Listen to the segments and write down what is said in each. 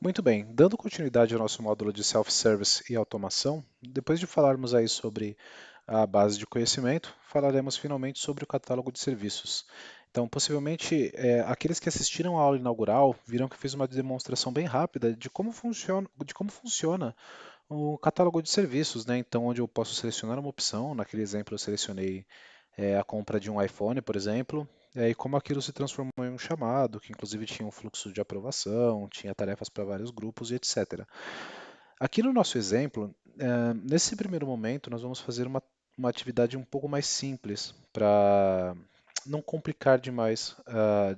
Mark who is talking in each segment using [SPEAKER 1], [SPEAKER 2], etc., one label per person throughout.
[SPEAKER 1] Muito bem, dando continuidade ao nosso módulo de self-service e automação, depois de falarmos aí sobre a base de conhecimento, falaremos finalmente sobre o catálogo de serviços. Então, possivelmente, aqueles que assistiram à aula inaugural viram que eu fiz uma demonstração bem rápida de como funciona o catálogo de serviços, né? Então, onde eu posso selecionar uma opção, naquele exemplo eu selecionei a compra de um iPhone, por exemplo, e como aquilo se transformou em um chamado, que inclusive tinha um fluxo de aprovação, tinha tarefas para vários grupos e etc. Aqui no nosso exemplo, nesse primeiro momento, nós vamos fazer uma atividade um pouco mais simples para não complicar demais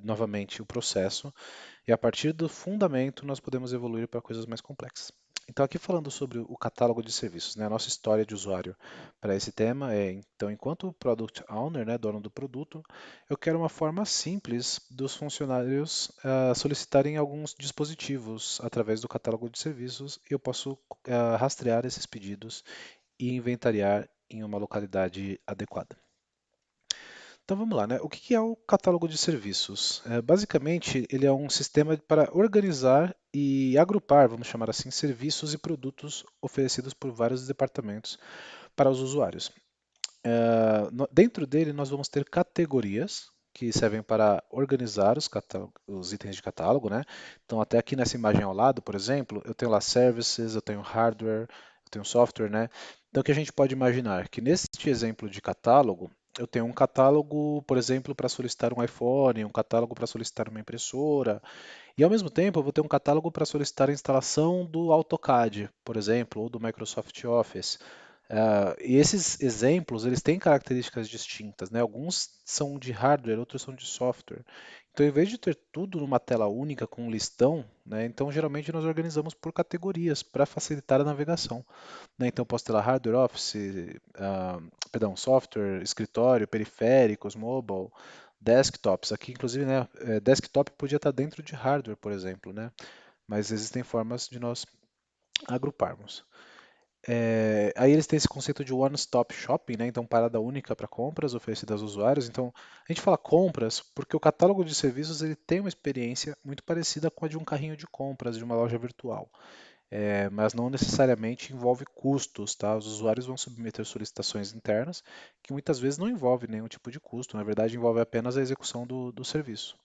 [SPEAKER 1] novamente o processo, e a partir do fundamento nós podemos evoluir para coisas mais complexas. Então, aqui falando sobre o catálogo de serviços, né, a nossa história de usuário para esse tema então, enquanto Product Owner, né, dono do produto, eu quero uma forma simples dos funcionários solicitarem alguns dispositivos através do catálogo de serviços e eu posso rastrear esses pedidos e inventariar em uma localidade adequada. Então vamos lá, né? O que é o catálogo de serviços? Basicamente, ele é um sistema para organizar e agrupar, vamos chamar assim, serviços e produtos oferecidos por vários departamentos para os usuários. Dentro dele, nós vamos ter categorias que servem para organizar os itens de catálogo, né? Então, até aqui nessa imagem ao lado, por exemplo, eu tenho lá services, eu tenho hardware, eu tenho software, né? Então, o que a gente pode imaginar? Que neste exemplo de catálogo, eu tenho um catálogo, por exemplo, para solicitar um iPhone, um catálogo para solicitar uma impressora, e ao mesmo tempo eu vou ter um catálogo para solicitar a instalação do AutoCAD, por exemplo, ou do Microsoft Office. E esses exemplos, eles têm características distintas, né? Alguns são de hardware, outros são de software. Então, em vez de ter tudo numa tela única com um listão, né? Então geralmente nós organizamos por categorias para facilitar a navegação, né? Então, eu posso ter lá hardware, office, ah, perdão, software, escritório, periféricos, mobile, desktops. Aqui, inclusive, né? Desktop podia estar dentro de hardware, por exemplo, né? Mas existem formas de nós agruparmos. Aí eles têm esse conceito de one-stop shopping, né? Então, parada única para compras oferecidas aos usuários. Então, a gente fala compras porque o catálogo de serviços ele tem uma experiência muito parecida com a de um carrinho de compras de uma loja virtual, mas não necessariamente envolve custos, tá? Os usuários vão submeter solicitações internas que muitas vezes não envolve nenhum tipo de custo, na verdade envolve apenas a execução do serviço.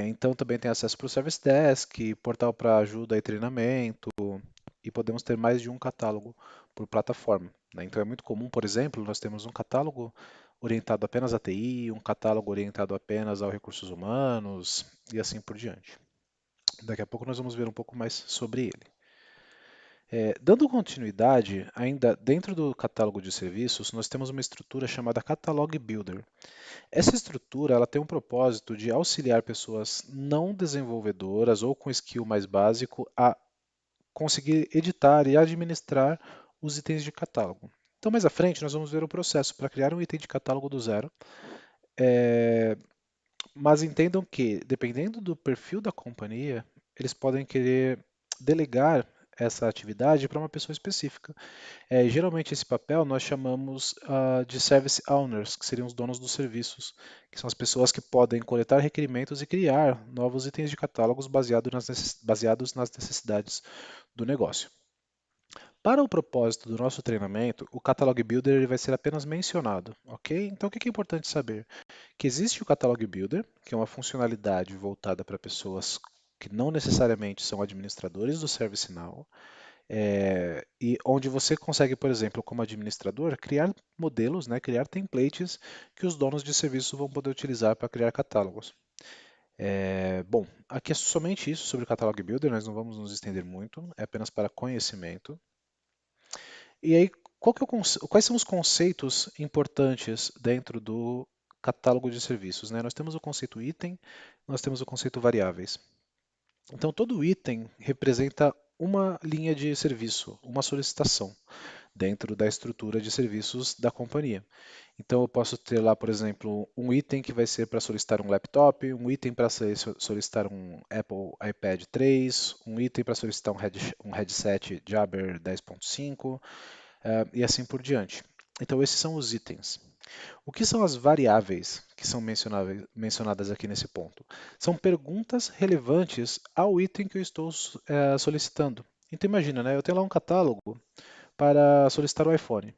[SPEAKER 1] Então também tem acesso para o Service Desk, portal para ajuda e treinamento, e podemos ter mais de um catálogo por plataforma, né? Então é muito comum, por exemplo, nós temos um catálogo orientado apenas à TI, um catálogo orientado apenas aos recursos humanos e assim por diante. Daqui a pouco nós vamos ver um pouco mais sobre ele. Dando continuidade, ainda dentro do catálogo de serviços, nós temos uma estrutura chamada Catalog Builder. Essa estrutura ela tem um propósito de auxiliar pessoas não desenvolvedoras ou com skill mais básico a conseguir editar e administrar os itens de catálogo. Então, mais à frente, nós vamos ver o processo para criar um item de catálogo do zero, é, mas entendam que, dependendo do perfil da companhia, eles podem querer delegar essa atividade para uma pessoa específica. Geralmente esse papel nós chamamos de Service Owners, que seriam os donos dos serviços, que são as pessoas que podem coletar requerimentos e criar novos itens de catálogos baseados nas necessidades do negócio. Para o propósito do nosso treinamento, o Catalog Builder ele vai ser apenas mencionado, ok? Então, o que é importante saber? Que existe o Catalog Builder, que é uma funcionalidade voltada para pessoas que não necessariamente são administradores do ServiceNow, e onde você consegue, por exemplo, como administrador, criar modelos, né, criar templates que os donos de serviço vão poder utilizar para criar catálogos. Bom, aqui é somente isso sobre o Catalog Builder, nós não vamos nos estender muito, é apenas para conhecimento. E aí, quais são os conceitos importantes dentro do catálogo de serviços, né? Nós temos o conceito item, nós temos o conceito variáveis. Então, todo item representa uma linha de serviço, uma solicitação dentro da estrutura de serviços da companhia. Então, eu posso ter lá, por exemplo, um item que vai ser para solicitar um laptop, um item para solicitar um Apple iPad 3, um item para solicitar um headset Jabber 10.5, e assim por diante. Então, esses são os itens. O que são as variáveis que são mencionadas aqui nesse ponto? São perguntas relevantes ao item que eu estou solicitando. Então imagina, né, eu tenho lá um catálogo para solicitar o iPhone.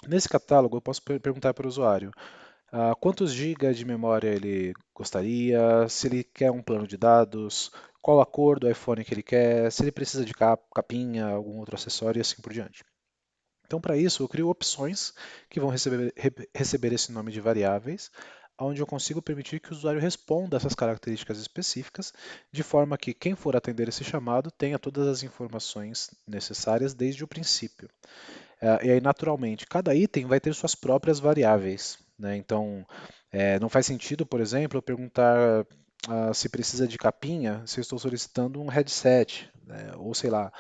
[SPEAKER 1] Nesse catálogo eu posso perguntar para o usuário quantos gigas de memória ele gostaria, se ele quer um plano de dados, qual a cor do iPhone que ele quer, se ele precisa de capinha, algum outro acessório e assim por diante. Então, para isso, eu crio opções que vão receber esse nome de variáveis, onde eu consigo permitir que o usuário responda essas características específicas, de forma que quem for atender esse chamado tenha todas as informações necessárias desde o princípio. E aí, naturalmente, cada item vai ter suas próprias variáveis, né? Então, não faz sentido, por exemplo, eu perguntar se precisa de capinha se eu estou solicitando um headset, né? Ou sei lá,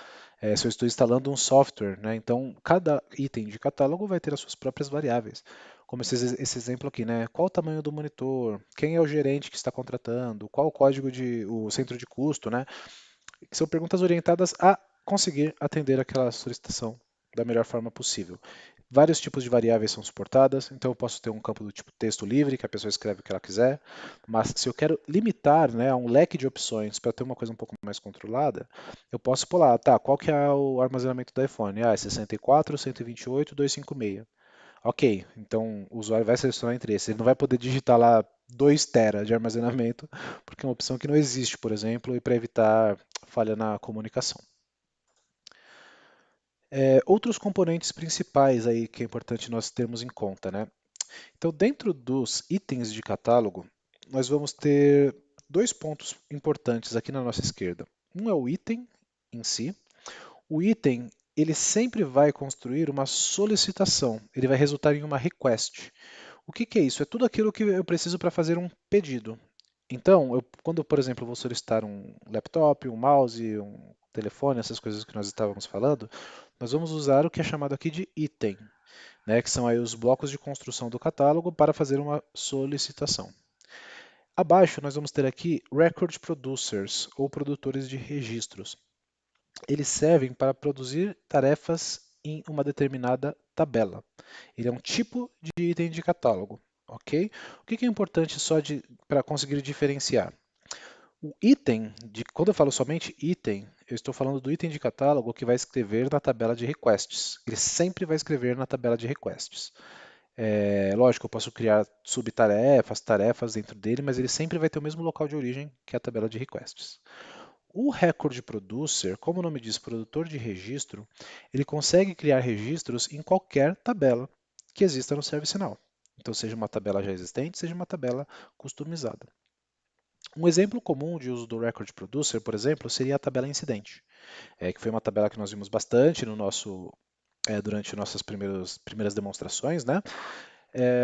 [SPEAKER 1] se eu estou instalando um software, né? Então, cada item de catálogo vai ter as suas próprias variáveis. Como esse exemplo aqui, né? Qual o tamanho do monitor? Quem é o gerente que está contratando? Qual o código o centro de custo, né? Que são perguntas orientadas a conseguir atender aquela solicitação da melhor forma possível. Vários tipos de variáveis são suportadas, então eu posso ter um campo do tipo texto livre, que a pessoa escreve o que ela quiser, mas se eu quero limitar, né, a um leque de opções para ter uma coisa um pouco mais controlada, eu posso pular, tá, qual que é o armazenamento do iPhone? É 64, 128, 256. Ok, então o usuário vai selecionar entre esses. Ele não vai poder digitar lá 2 TB de armazenamento, porque é uma opção que não existe, por exemplo, e para evitar falha na comunicação. Outros componentes principais aí que é importante nós termos em conta, né? Então, dentro dos itens de catálogo, nós vamos ter dois pontos importantes aqui na nossa esquerda. Um é o item em si. O item, ele sempre vai construir uma solicitação, ele vai resultar em uma request. O que que é isso? É tudo aquilo que eu preciso para fazer um pedido. Então, quando, por exemplo, eu vou solicitar um laptop, um mouse, um telefone, essas coisas que nós estávamos falando, nós vamos usar o que é chamado aqui de item, né, que são aí os blocos de construção do catálogo para fazer uma solicitação. Abaixo, nós vamos ter aqui record producers, ou produtores de registros. Eles servem para produzir tarefas em uma determinada tabela. Ele é um tipo de item de catálogo, ok? O que é importante só para conseguir diferenciar? O item, quando eu falo somente item, eu estou falando do item de catálogo que vai escrever na tabela de requests. Ele sempre vai escrever na tabela de requests. Lógico, eu posso criar subtarefas, tarefas dentro dele, mas ele sempre vai ter o mesmo local de origem, que é a tabela de requests. O Record Producer, como o nome diz, produtor de registro, ele consegue criar registros em qualquer tabela que exista no ServiceNow. Então, seja uma tabela já existente, seja uma tabela customizada. Um exemplo comum de uso do Record Producer, por exemplo, seria a tabela incidente, que foi uma tabela que nós vimos bastante durante nossas primeiras demonstrações, né?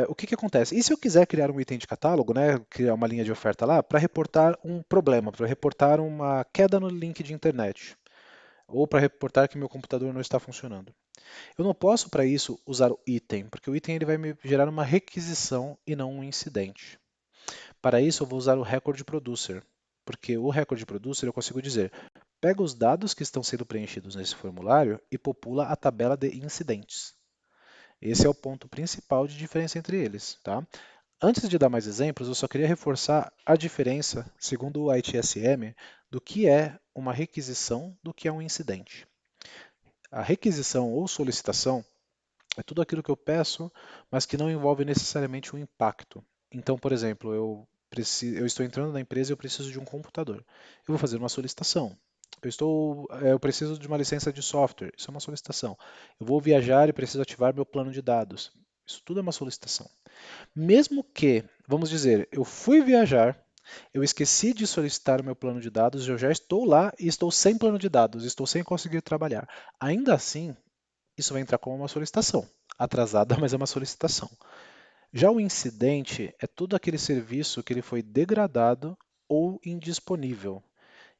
[SPEAKER 1] O que acontece? E se eu quiser criar um item de catálogo, né, criar uma linha de oferta lá, para reportar um problema, para reportar uma queda no link de internet, ou para reportar que meu computador não está funcionando? Eu não posso, para isso, usar o item, porque o item ele vai me gerar uma requisição e não um incidente. Para isso, eu vou usar o Record Producer, porque o Record Producer eu consigo dizer, pega os dados que estão sendo preenchidos nesse formulário e popula a tabela de incidentes. Esse é o ponto principal de diferença entre eles, tá? Antes de dar mais exemplos, eu só queria reforçar a diferença, segundo o ITSM, do que é uma requisição do que é um incidente. A requisição ou solicitação é tudo aquilo que eu peço, mas que não envolve necessariamente um impacto. Então, por exemplo, eu estou entrando na empresa e eu preciso de um computador. Eu vou fazer uma solicitação. Eu preciso de uma licença de software. Isso é uma solicitação. Eu vou viajar e preciso ativar meu plano de dados. Isso tudo é uma solicitação. Mesmo que, vamos dizer, eu fui viajar, eu esqueci de solicitar o meu plano de dados, eu já estou lá e estou sem plano de dados, estou sem conseguir trabalhar. Ainda assim, isso vai entrar como uma solicitação. Atrasada, mas é uma solicitação. Já o incidente é todo aquele serviço que ele foi degradado ou indisponível.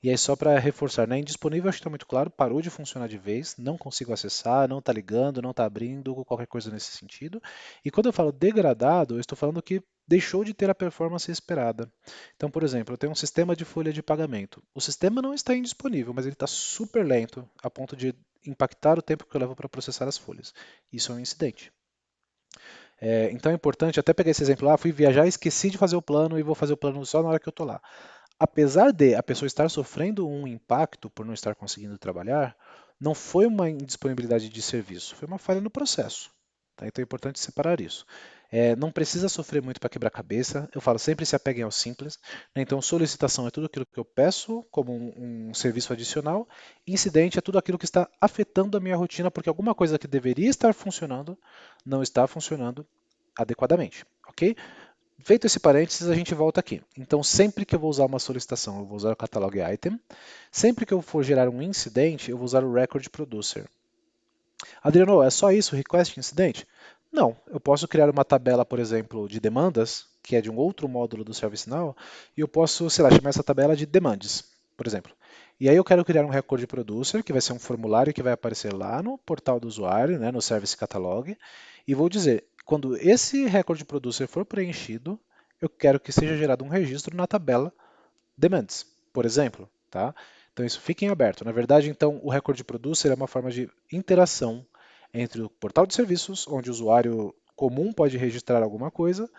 [SPEAKER 1] E aí, só para reforçar, né? Indisponível, acho que está muito claro, parou de funcionar de vez, não consigo acessar, não está ligando, não está abrindo, qualquer coisa nesse sentido. E quando eu falo degradado, eu estou falando que deixou de ter a performance esperada. Então, por exemplo, eu tenho um sistema de folha de pagamento. O sistema não está indisponível, mas ele está super lento, a ponto de impactar o tempo que eu levo para processar as folhas. Isso é um incidente. Então é importante, até pegar esse exemplo lá, fui viajar, esqueci de fazer o plano e vou fazer o plano só na hora que eu estou lá. Apesar de a pessoa estar sofrendo um impacto por não estar conseguindo trabalhar, não foi uma indisponibilidade de serviço, foi uma falha no processo. Tá? Então é importante separar isso. Não precisa sofrer muito para quebrar cabeça. Eu falo sempre se apeguem ao simples. Né? Então, solicitação é tudo aquilo que eu peço como um serviço adicional. Incidente é tudo aquilo que está afetando a minha rotina, porque alguma coisa que deveria estar funcionando não está funcionando adequadamente. Ok? Feito esse parênteses, a gente volta aqui. Então, sempre que eu vou usar uma solicitação, eu vou usar o catalog item. Sempre que eu for gerar um incidente, eu vou usar o record producer. Adriano, é só isso, request incidente? Não, eu posso criar uma tabela, por exemplo, de demandas, que é de um outro módulo do ServiceNow, e eu posso, sei lá, chamar essa tabela de demands, por exemplo. E aí eu quero criar um record producer, que vai ser um formulário que vai aparecer lá no portal do usuário, né, no Service Catalog, e vou dizer, quando esse record producer for preenchido, eu quero que seja gerado um registro na tabela demands, por exemplo, tá? Então isso fica em aberto. Na verdade, então, o Record Producer é uma forma de interação entre o portal de serviços, onde o usuário comum pode registrar alguma coisa,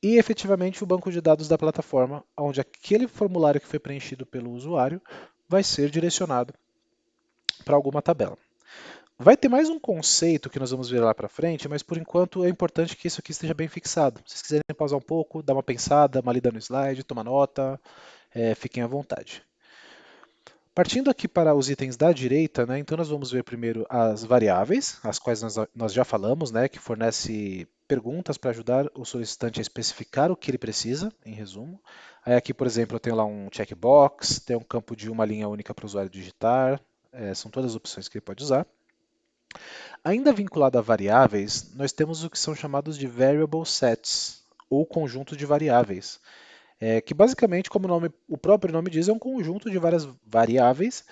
[SPEAKER 1] e efetivamente o banco de dados da plataforma, onde aquele formulário que foi preenchido pelo usuário vai ser direcionado para alguma tabela. Vai ter mais um conceito que nós vamos ver lá para frente, mas por enquanto é importante que isso aqui esteja bem fixado. Se vocês quiserem pausar um pouco, dar uma pensada, uma lida no slide, tomar nota, fiquem à vontade. Partindo aqui para os itens da direita, né, então nós vamos ver primeiro as variáveis, as quais nós já falamos, né, que fornece perguntas para ajudar o solicitante a especificar o que ele precisa, em resumo. Aí aqui, por exemplo, eu tenho lá um checkbox, tem um campo de uma linha única para o usuário digitar, são todas as opções que ele pode usar. Ainda vinculado a variáveis, nós temos o que são chamados de variable sets, ou conjunto de variáveis. Que basicamente, como o próprio nome diz, é um conjunto de várias variáveis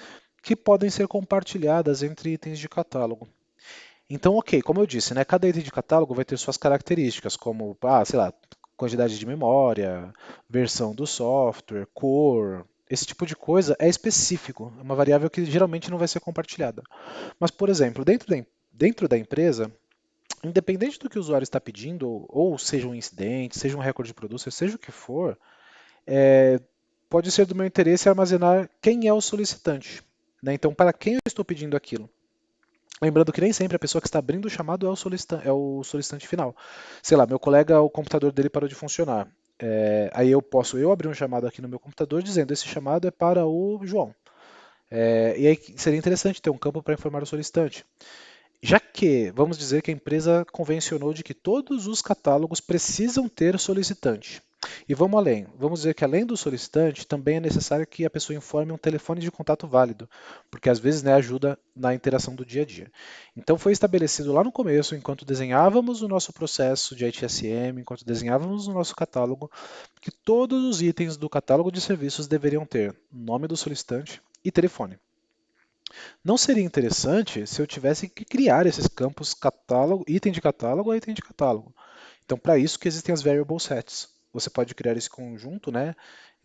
[SPEAKER 1] que podem ser compartilhadas entre itens de catálogo. Então, ok, como eu disse, né, cada item de catálogo vai ter suas características, como, sei lá, quantidade de memória, versão do software, cor, esse tipo de coisa é específico, é uma variável que geralmente não vai ser compartilhada. Mas, por exemplo, dentro da empresa, independente do que o usuário está pedindo, ou seja um incidente, seja um recorde de produto, seja o que for, é, pode ser do meu interesse armazenar quem é o solicitante. Né? Então, para quem eu estou pedindo aquilo? Lembrando que nem sempre a pessoa que está abrindo o chamado é o solicitante final. Sei lá, meu colega, o computador dele parou de funcionar. Aí eu posso abrir um chamado aqui no meu computador dizendo esse chamado é para o João. E aí seria interessante ter um campo para informar o solicitante. Já que, vamos dizer que a empresa convencionou de que todos os catálogos precisam ter solicitante. E vamos além, vamos dizer que além do solicitante, também é necessário que a pessoa informe um telefone de contato válido, porque às vezes, né, ajuda na interação do dia a dia. Então foi estabelecido lá no começo, enquanto desenhávamos o nosso processo de ITSM, enquanto desenhávamos o nosso catálogo, que todos os itens do catálogo de serviços deveriam ter nome do solicitante e telefone. Não seria interessante se eu tivesse que criar esses campos catálogo, item de catálogo a item de catálogo. Então, para isso que existem as variable sets. Você pode criar esse conjunto, né?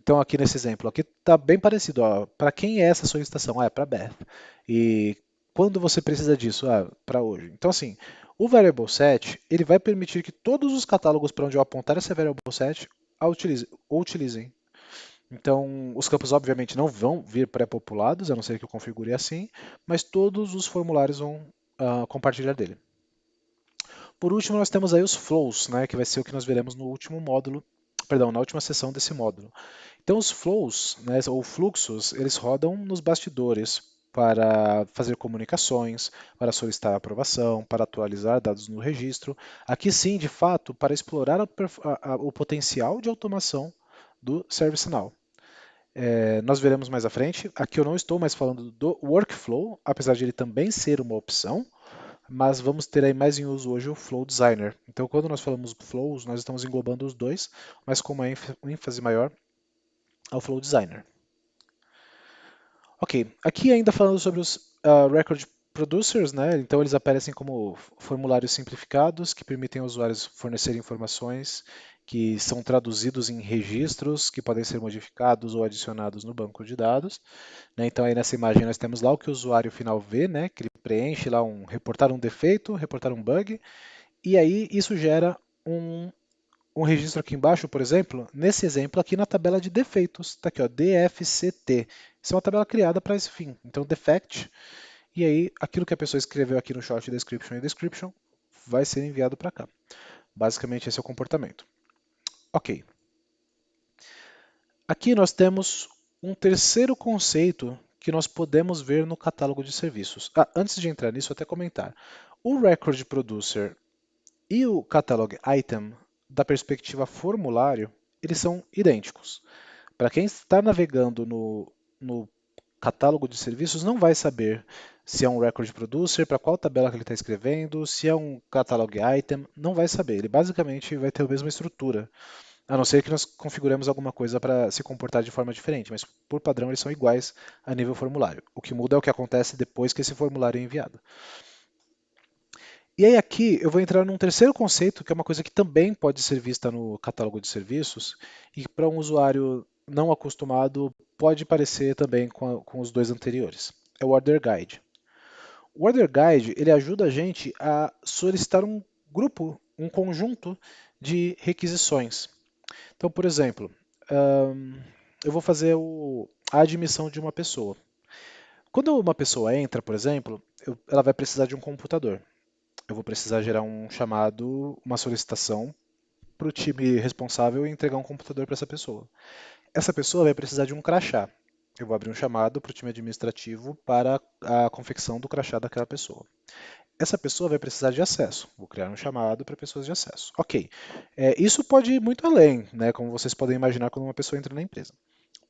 [SPEAKER 1] Então, aqui nesse exemplo, aqui está bem parecido. Para quem é essa solicitação? É para Beth. E quando você precisa disso? Para hoje. Então, assim, o variable set ele vai permitir que todos os catálogos para onde eu apontar essa variable set utilizem. Então, os campos obviamente não vão vir pré-populados, a não ser que eu configure assim, mas todos os formulários vão compartilhar dele. Por último, nós temos aí os flows, né, que vai ser o que nós veremos no último módulo, perdão, na última sessão desse módulo. Então, os flows, né, ou fluxos, eles rodam nos bastidores para fazer comunicações, para solicitar aprovação, para atualizar dados no registro. Aqui sim, de fato, para explorar o potencial de automação do ServiceNow. Nós veremos mais à frente. Aqui eu não estou mais falando do workflow, apesar de ele também ser uma opção, mas vamos ter aí mais em uso hoje o Flow Designer. Então, quando nós falamos flows, nós estamos englobando os dois, mas com uma ênfase maior ao Flow Designer. Ok, aqui ainda falando sobre os Record Producers, né? Então eles aparecem como formulários simplificados que permitem aos usuários fornecer informações que são traduzidos em registros que podem ser modificados ou adicionados no banco de dados. Né? Então aí nessa imagem nós temos lá o que o usuário final vê, né? Que ele preenche lá reportar um defeito, reportar um bug, E aí isso gera um registro aqui embaixo, por exemplo, nesse exemplo aqui na tabela de defeitos, está aqui, ó, DFCT. Isso é uma tabela criada para esse fim. Então, defect, e aí aquilo que a pessoa escreveu aqui no short description e description vai ser enviado para cá. Basicamente, esse é o comportamento. Ok. Aqui nós temos um terceiro conceito que nós podemos ver no catálogo de serviços. Antes de entrar nisso, até comentar. O Record Producer e o Catalog Item, da perspectiva formulário, eles são idênticos. Para quem está navegando no catálogo de serviços, não vai saber se é um Record Producer, para qual tabela que ele está escrevendo, se é um Catalog Item, não vai saber. Ele basicamente vai ter a mesma estrutura. A não ser que nós configuremos alguma coisa para se comportar de forma diferente, mas por padrão eles são iguais a nível formulário. O que muda é o que acontece depois que esse formulário é enviado. E aí aqui eu vou entrar num terceiro conceito, que é uma coisa que também pode ser vista no catálogo de serviços, e que para um usuário não acostumado pode parecer também com os dois anteriores. É o Order Guide. O Order Guide ele ajuda a gente a solicitar um grupo, um conjunto de requisições. Então, por exemplo, eu vou fazer a admissão de uma pessoa. Quando uma pessoa entra, por exemplo, ela vai precisar de um computador. Eu vou precisar gerar um chamado, uma solicitação para o time responsável entregar um computador para essa pessoa. Essa pessoa vai precisar de um crachá. Eu vou abrir um chamado para o time administrativo para a confecção do crachá daquela pessoa. Essa pessoa vai precisar de acesso. Vou criar um chamado para pessoas de acesso. Ok. Isso pode ir muito além, né, como vocês podem imaginar quando uma pessoa entra na empresa.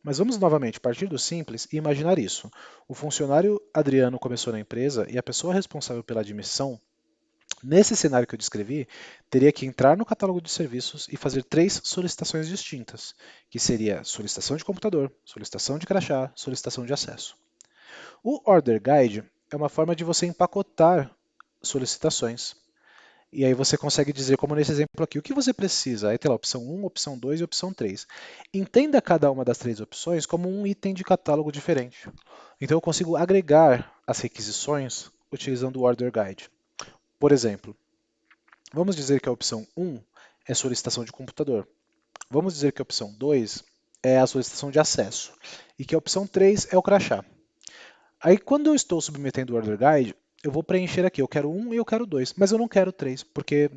[SPEAKER 1] Mas vamos novamente partir do simples e imaginar isso. O funcionário Adriano começou na empresa e a pessoa responsável pela admissão, nesse cenário que eu descrevi, teria que entrar no catálogo de serviços e fazer três solicitações distintas, que seria solicitação de computador, solicitação de crachá, solicitação de acesso. O Order Guide é uma forma de você empacotar solicitações. E aí você consegue dizer, como nesse exemplo aqui, o que você precisa. Aí tem lá opção 1, opção 2 e opção 3. Entenda cada uma das três opções como um item de catálogo diferente. Então eu consigo agregar as requisições utilizando o Order Guide. Por exemplo, vamos dizer que a opção 1 é solicitação de computador. Vamos dizer que a opção 2 é a solicitação de acesso. E que a opção 3 é o crachá. Aí quando eu estou submetendo o Order Guide, eu vou preencher aqui, eu quero 1 e eu quero 2, mas eu não quero 3, porque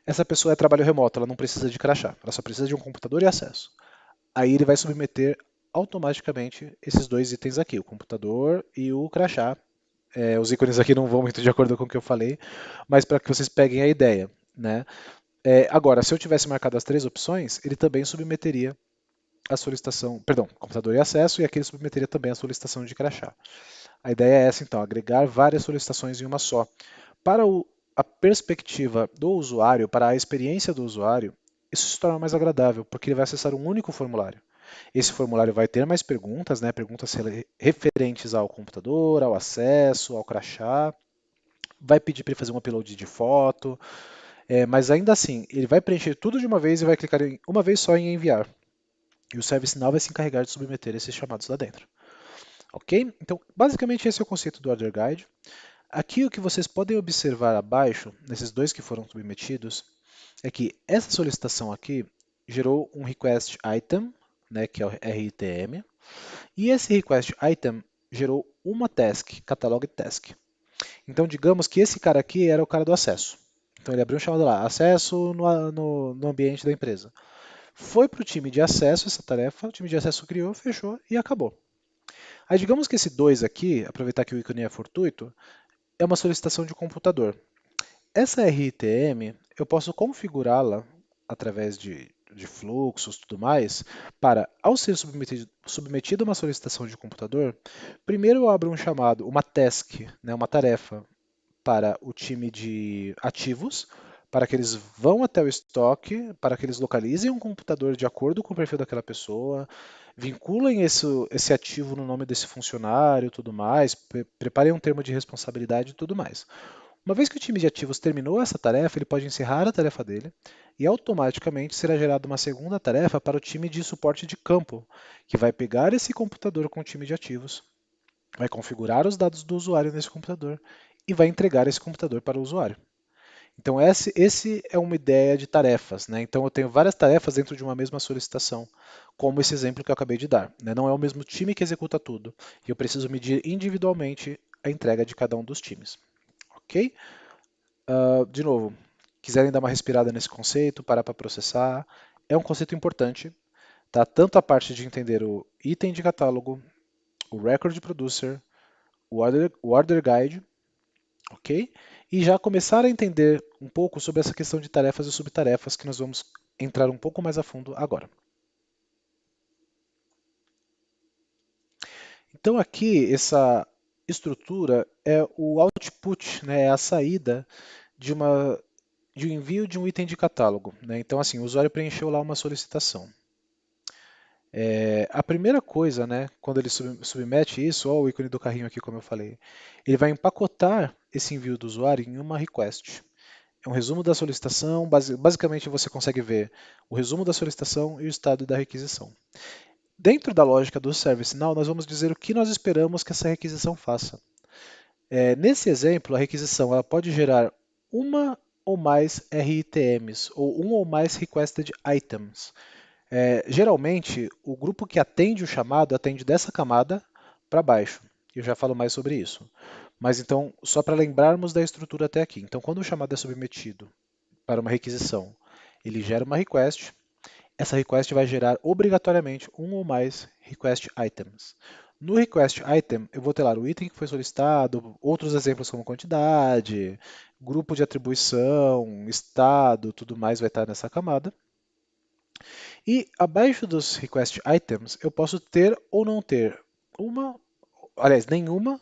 [SPEAKER 1] essa pessoa é trabalho remoto, ela não precisa de crachá, ela só precisa de um computador e acesso. Aí ele vai submeter automaticamente esses dois itens aqui, o computador e o crachá. Os ícones aqui não vão muito de acordo com o que eu falei, mas para que vocês peguem a ideia, né? Agora, se eu tivesse marcado as três opções, ele também submeteria a solicitação, perdão, computador e acesso, e aqui ele submeteria também a solicitação de crachá. A ideia é essa, então, agregar várias solicitações em uma só. Para a perspectiva do usuário, para a experiência do usuário, isso se torna mais agradável, porque ele vai acessar um único formulário. Esse formulário vai ter mais perguntas, né, perguntas referentes ao computador, ao acesso, ao crachá, vai pedir para ele fazer um upload de foto, mas ainda assim, ele vai preencher tudo de uma vez e vai clicar uma vez só em enviar. E o ServiceNow vai se encarregar de submeter esses chamados lá dentro. Ok? Então, basicamente esse é o conceito do Order Guide. Aqui o que vocês podem observar abaixo, nesses dois que foram submetidos, é que essa solicitação aqui gerou um request item, né, que é o RITM, e esse request item gerou uma task, catalog task. Então, digamos que esse cara aqui era o cara do acesso. Então, ele abriu um chamado lá, acesso no ambiente da empresa. Foi para o time de acesso essa tarefa, o time de acesso criou, fechou e acabou. Aí, digamos que esse 2 aqui, aproveitar que o ícone é fortuito, é uma solicitação de computador. Essa RTM, eu posso configurá-la através de fluxos e tudo mais, para, ao ser submetida uma solicitação de computador, primeiro eu abro um chamado, uma task, né, uma tarefa, para o time de ativos, para que eles vão até o estoque, para que eles localizem um computador de acordo com o perfil daquela pessoa, vinculem esse ativo no nome desse funcionário, tudo mais, preparem um termo de responsabilidade e tudo mais. Uma vez que o time de ativos terminou essa tarefa, ele pode encerrar a tarefa dele e automaticamente será gerada uma segunda tarefa para o time de suporte de campo, que vai pegar esse computador com o time de ativos, vai configurar os dados do usuário nesse computador e vai entregar esse computador para o usuário. Então, esse é uma ideia de tarefas, né? Então, eu tenho várias tarefas dentro de uma mesma solicitação, como esse exemplo que eu acabei de dar, né? Não é o mesmo time que executa tudo, e eu preciso medir individualmente a entrega de cada um dos times, ok? De novo, quiserem dar uma respirada nesse conceito, parar para processar, é um conceito importante, tá? Tanto a parte de entender o item de catálogo, o record producer, o order guide, ok? E já começar a entender um pouco sobre essa questão de tarefas e subtarefas que nós vamos entrar um pouco mais a fundo agora. Então aqui essa estrutura é o output, né, é a saída de de um envio de um item de catálogo, né? Então assim, o usuário preencheu lá uma solicitação. A primeira coisa, né, quando ele submete isso, ó, o ícone do carrinho aqui, como eu falei, ele vai empacotar esse envio do usuário em uma request. É um resumo da solicitação, basicamente você consegue ver o resumo da solicitação e o estado da requisição. Dentro da lógica do ServiceNow, nós vamos dizer o que nós esperamos que essa requisição faça. Nesse exemplo, a requisição ela pode gerar uma ou mais RITMs, ou um ou mais Requested Items. Geralmente, o grupo que atende o chamado atende dessa camada para baixo. Eu já falo mais sobre isso. Mas então, só para lembrarmos da estrutura até aqui. Então, quando o chamado é submetido para uma requisição, ele gera uma request. Essa request vai gerar obrigatoriamente um ou mais request items. No request item, eu vou ter lá o item que foi solicitado, outros exemplos como quantidade, grupo de atribuição, estado, tudo mais vai estar nessa camada. E abaixo dos request items, eu posso ter ou não ter uma, aliás, nenhuma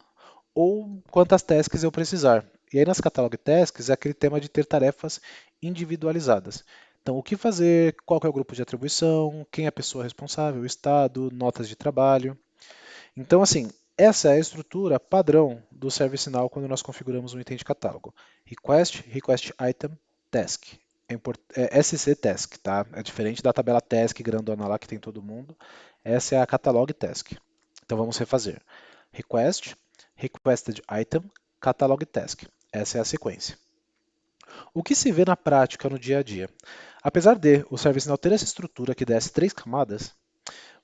[SPEAKER 1] ou quantas tasks eu precisar. E aí nas catalog tasks é aquele tema de ter tarefas individualizadas. Então, o que fazer, qual que é o grupo de atribuição, quem é a pessoa responsável, o estado, notas de trabalho. Então, assim, essa é a estrutura padrão do ServiceNow quando nós configuramos um item de catálogo. Request, Request Item, Task. É SC Task, tá? É diferente da tabela Task grandona lá que tem todo mundo. Essa é a Catalog Task. Então vamos refazer. Request, Requested Item, Catalog Task. Essa é a sequência. O que se vê na prática no dia a dia? Apesar de o ServiceNow ter essa estrutura que desce três camadas,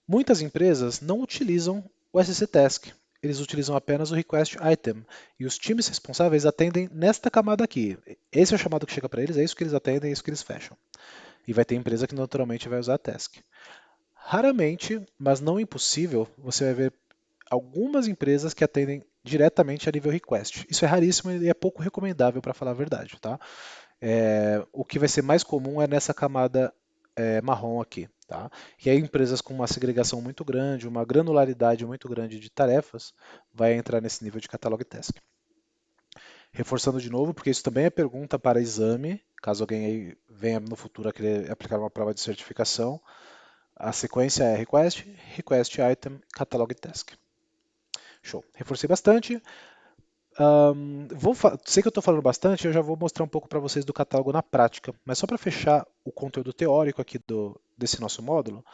[SPEAKER 1] muitas empresas não utilizam o SC Task. Eles utilizam apenas o Request Item. E os times responsáveis atendem nesta camada aqui. Esse é o chamado que chega para eles, é isso que eles atendem, é isso que eles fecham. E vai ter empresa que naturalmente vai usar a Task. Raramente, mas não impossível, você vai ver algumas empresas que atendem diretamente a nível request. Isso é raríssimo e é pouco recomendável, para falar a verdade, tá? O que vai ser mais comum é nessa camada marrom aqui, tá? E aí empresas com uma segregação muito grande, uma granularidade muito grande de tarefas, vai entrar nesse nível de catalog task. Reforçando de novo, porque isso também é pergunta para exame, caso alguém aí venha no futuro a querer aplicar uma prova de certificação, a sequência é request, request item, catalog task. Show. Reforcei bastante. Sei que eu estou falando bastante, eu já vou mostrar um pouco para vocês do catálogo na prática, mas só para fechar o conteúdo teórico aqui desse nosso módulo,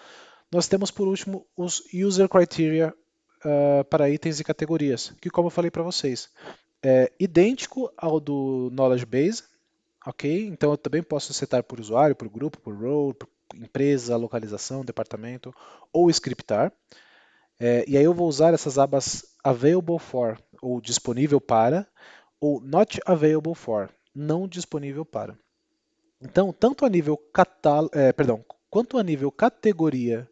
[SPEAKER 1] nós temos por último os User Criteria para itens e categorias, que como eu falei para vocês, é idêntico ao do Knowledge Base, ok? Então eu também posso setar por usuário, por grupo, por role, por empresa, localização, departamento, ou scriptar. E aí eu vou usar essas abas Available for, ou disponível para, ou Not Available for, não disponível para. Então, tanto a nível quanto a nível categoria,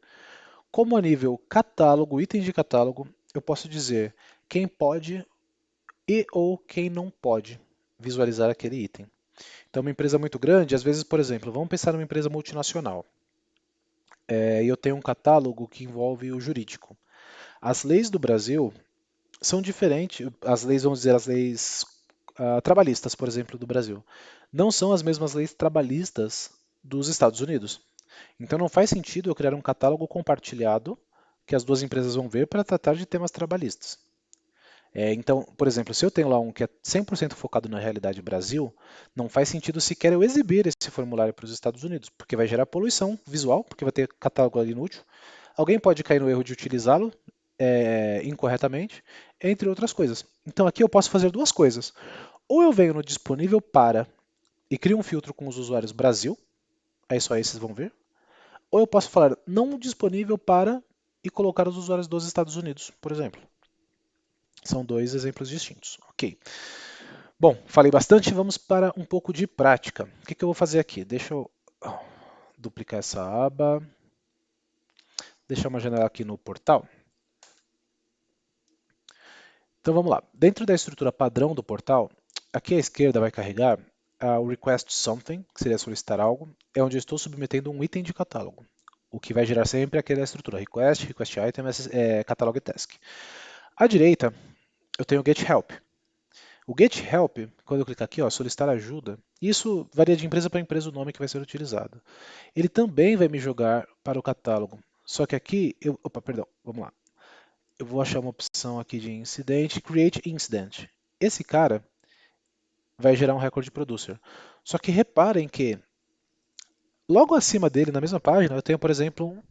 [SPEAKER 1] como a nível catálogo, itens de catálogo, eu posso dizer quem pode e ou quem não pode visualizar aquele item. Então, uma empresa muito grande, às vezes, por exemplo, vamos pensar numa empresa multinacional, e eu tenho um catálogo que envolve o jurídico. As leis do Brasil são diferentes, as leis, vamos dizer, as leis trabalhistas, por exemplo, do Brasil, não são as mesmas leis trabalhistas dos Estados Unidos. Então não faz sentido eu criar um catálogo compartilhado que as duas empresas vão ver para tratar de temas trabalhistas. Então, por exemplo, se eu tenho lá um que é 100% focado na realidade Brasil, não faz sentido sequer eu exibir esse formulário para os Estados Unidos, porque vai gerar poluição visual, porque vai ter catálogo ali inútil. Alguém pode cair no erro de utilizá-lo incorretamente, entre outras coisas. Então aqui eu posso fazer duas coisas. Ou eu venho no disponível para e crio um filtro com os usuários Brasil, aí só esses vão ver. Ou eu posso falar não disponível para e colocar os usuários dos Estados Unidos, por exemplo. São dois exemplos distintos. Ok. Bom, falei bastante, vamos para um pouco de prática. O que eu vou fazer aqui? Deixa eu duplicar essa aba. Deixar uma janela aqui no portal. Então vamos lá. Dentro da estrutura padrão do portal, aqui à esquerda vai carregar o request something, que seria solicitar algo, é onde eu estou submetendo um item de catálogo. O que vai gerar sempre aquela estrutura request, request item, catalog e task. À direita, eu tenho o get help. O get help, quando eu clicar aqui, ó, solicitar ajuda, isso varia de empresa para empresa o nome que vai ser utilizado. Ele também vai me jogar para o catálogo. Só que aqui, opa, perdão, vamos lá. Eu vou achar uma opção aqui de incidente, create incident. Esse cara vai gerar um record producer. Só que reparem que logo acima dele, na mesma página, eu tenho, por exemplo, um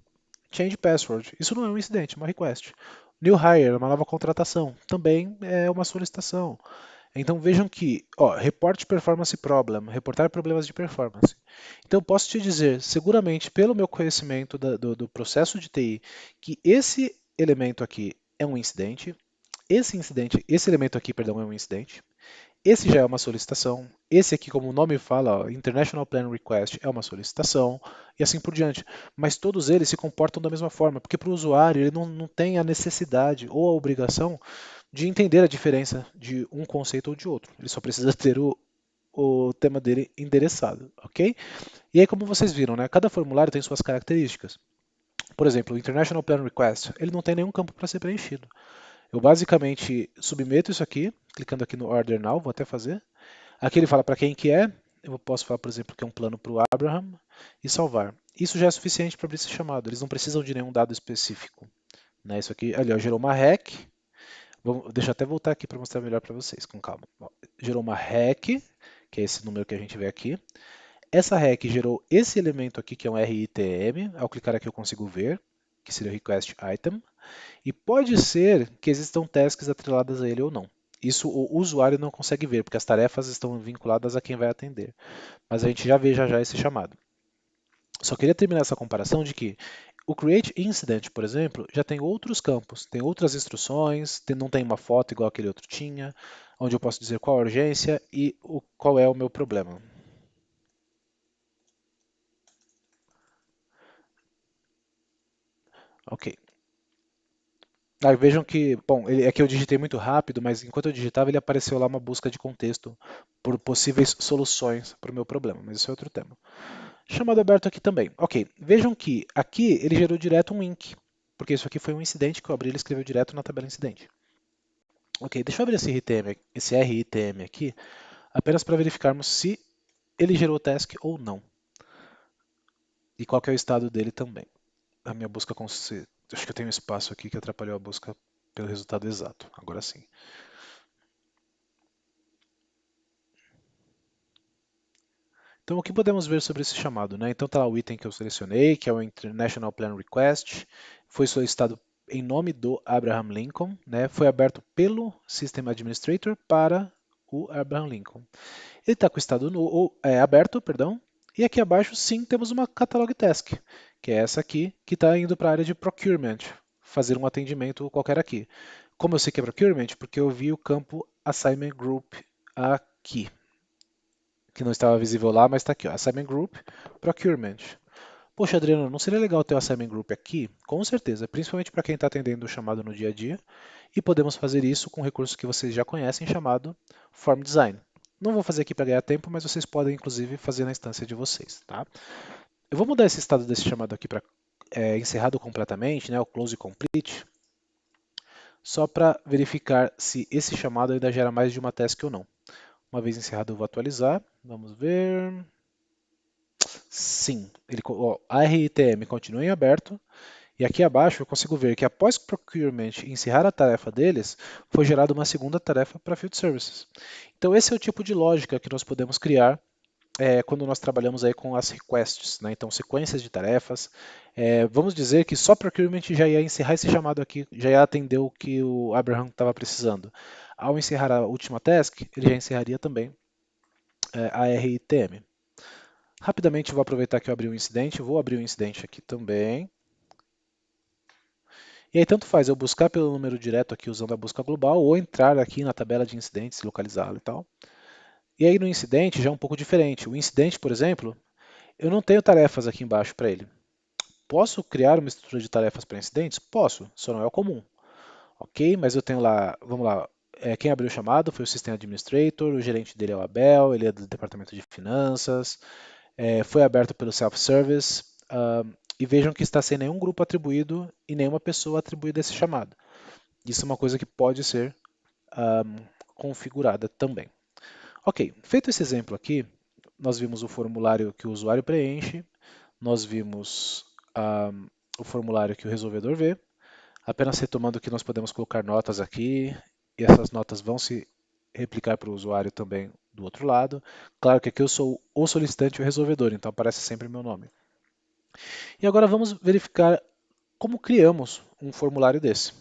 [SPEAKER 1] change password. Isso não é um incidente, é uma request. New hire, uma nova contratação, também é uma solicitação. Então vejam que, ó, report performance problem, reportar problemas de performance. Então eu posso te dizer, seguramente pelo meu conhecimento do processo de TI, que esse elemento aqui é um incidente, esse elemento aqui, perdão, é um incidente. Esse já é uma solicitação. Esse aqui, como o nome fala, ó, International Plan Request, é uma solicitação, e assim por diante. Mas todos eles se comportam da mesma forma, porque para o usuário ele não tem a necessidade ou a obrigação de entender a diferença de um conceito ou de outro. Ele só precisa ter o tema dele endereçado, ok? E aí, como vocês viram, né, cada formulário tem suas características. Por exemplo, o International Plan Request, ele não tem nenhum campo para ser preenchido. Eu basicamente submeto isso aqui, clicando aqui no Order Now, vou até fazer. Aqui ele fala para quem que é. Eu posso falar, por exemplo, que é um plano para o Abraham e salvar. Isso já é suficiente para abrir esse chamado. Eles não precisam de nenhum dado específico. Né? Isso aqui, ali, ó, gerou uma REC. Deixa eu até voltar aqui para mostrar melhor para vocês, com calma. Ó, gerou uma REC, que é esse número que a gente vê aqui. Essa REC gerou esse elemento aqui, que é um RITM. Ao clicar aqui eu consigo ver, que seria o request item. E pode ser que existam tasks atreladas a ele ou não. Isso o usuário não consegue ver, porque as tarefas estão vinculadas a quem vai atender. Mas a gente já vê já esse chamado. Só queria terminar essa comparação de que o Create Incident, por exemplo, já tem outros campos, tem outras instruções, não tem uma foto igual aquele outro tinha, onde eu posso dizer qual a urgência e qual é o meu problema. Ok. Aí vejam que, bom, é que eu digitei muito rápido, mas enquanto eu digitava ele apareceu lá uma busca de contexto por possíveis soluções para o meu problema, mas isso é outro tema. Chamado aberto aqui também. Ok, vejam que aqui ele gerou direto um link, porque isso aqui foi um incidente que eu abri e ele escreveu direto na tabela incidente. Ok, deixa eu abrir esse RITM aqui, apenas para verificarmos se ele gerou o task ou não. E qual que é o estado dele também. A minha busca acho que eu tenho um espaço aqui que atrapalhou a busca pelo resultado exato. Agora sim. Então, o que podemos ver sobre esse chamado? Né? Então, está lá o item que eu selecionei, que é o International Plan Request. Foi solicitado em nome do Abraham Lincoln. Né? Foi aberto pelo System Administrator para o Abraham Lincoln. Ele está com o estado aberto, perdão. E aqui abaixo, sim, temos uma Catalog Task, que é essa aqui, que está indo para a área de Procurement, fazer um atendimento qualquer aqui. Como eu sei que é Procurement? Porque eu vi o campo Assignment Group aqui, que não estava visível lá, mas está aqui, ó, Assignment Group, Procurement. Poxa, Adriano, não seria legal ter o Assignment Group aqui? Com certeza, principalmente para quem está atendendo o chamado no dia a dia. E podemos fazer isso com um recurso que vocês já conhecem, chamado Form Design. Não vou fazer aqui para ganhar tempo, mas vocês podem, inclusive, fazer na instância de vocês. Tá? Eu vou mudar esse estado desse chamado aqui para encerrado completamente, né, o Close Complete, só para verificar se esse chamado ainda gera mais de uma task ou não. Uma vez encerrado, eu vou atualizar. Vamos ver. Sim, a RITM continua em aberto. E aqui abaixo eu consigo ver que após o Procurement encerrar a tarefa deles, foi gerada uma segunda tarefa para Field Services. Então esse é o tipo de lógica que nós podemos criar quando nós trabalhamos aí com as requests, né? Então sequências de tarefas. Vamos dizer que só Procurement já ia encerrar esse chamado aqui, já ia atender o que o Abraham estava precisando. Ao encerrar a última task, ele já encerraria também ARITM. Rapidamente vou aproveitar que eu abri um incidente, vou abrir um incidente aqui também. E aí tanto faz eu buscar pelo número direto aqui usando a busca global ou entrar aqui na tabela de incidentes, localizá-lo e tal. E aí no incidente já é um pouco diferente. O incidente, por exemplo, eu não tenho tarefas aqui embaixo para ele. Posso criar uma estrutura de tarefas para incidentes? Posso, só não é o comum. Ok, mas eu tenho lá, vamos lá, quem abriu o chamado foi o System Administrator, o gerente dele é o Abel, ele é do departamento de finanças, foi aberto pelo Self-Service, e vejam que está sem nenhum grupo atribuído e nenhuma pessoa atribuída a esse chamado. Isso é uma coisa que pode ser configurada também. Ok, feito esse exemplo aqui, nós vimos o formulário que o usuário preenche, nós vimos o formulário que o resolvedor vê, apenas retomando que nós podemos colocar notas aqui, e essas notas vão se replicar para o usuário também do outro lado. Claro que aqui eu sou o solicitante e o resolvedor, então aparece sempre meu nome. E agora vamos verificar como criamos um formulário desse.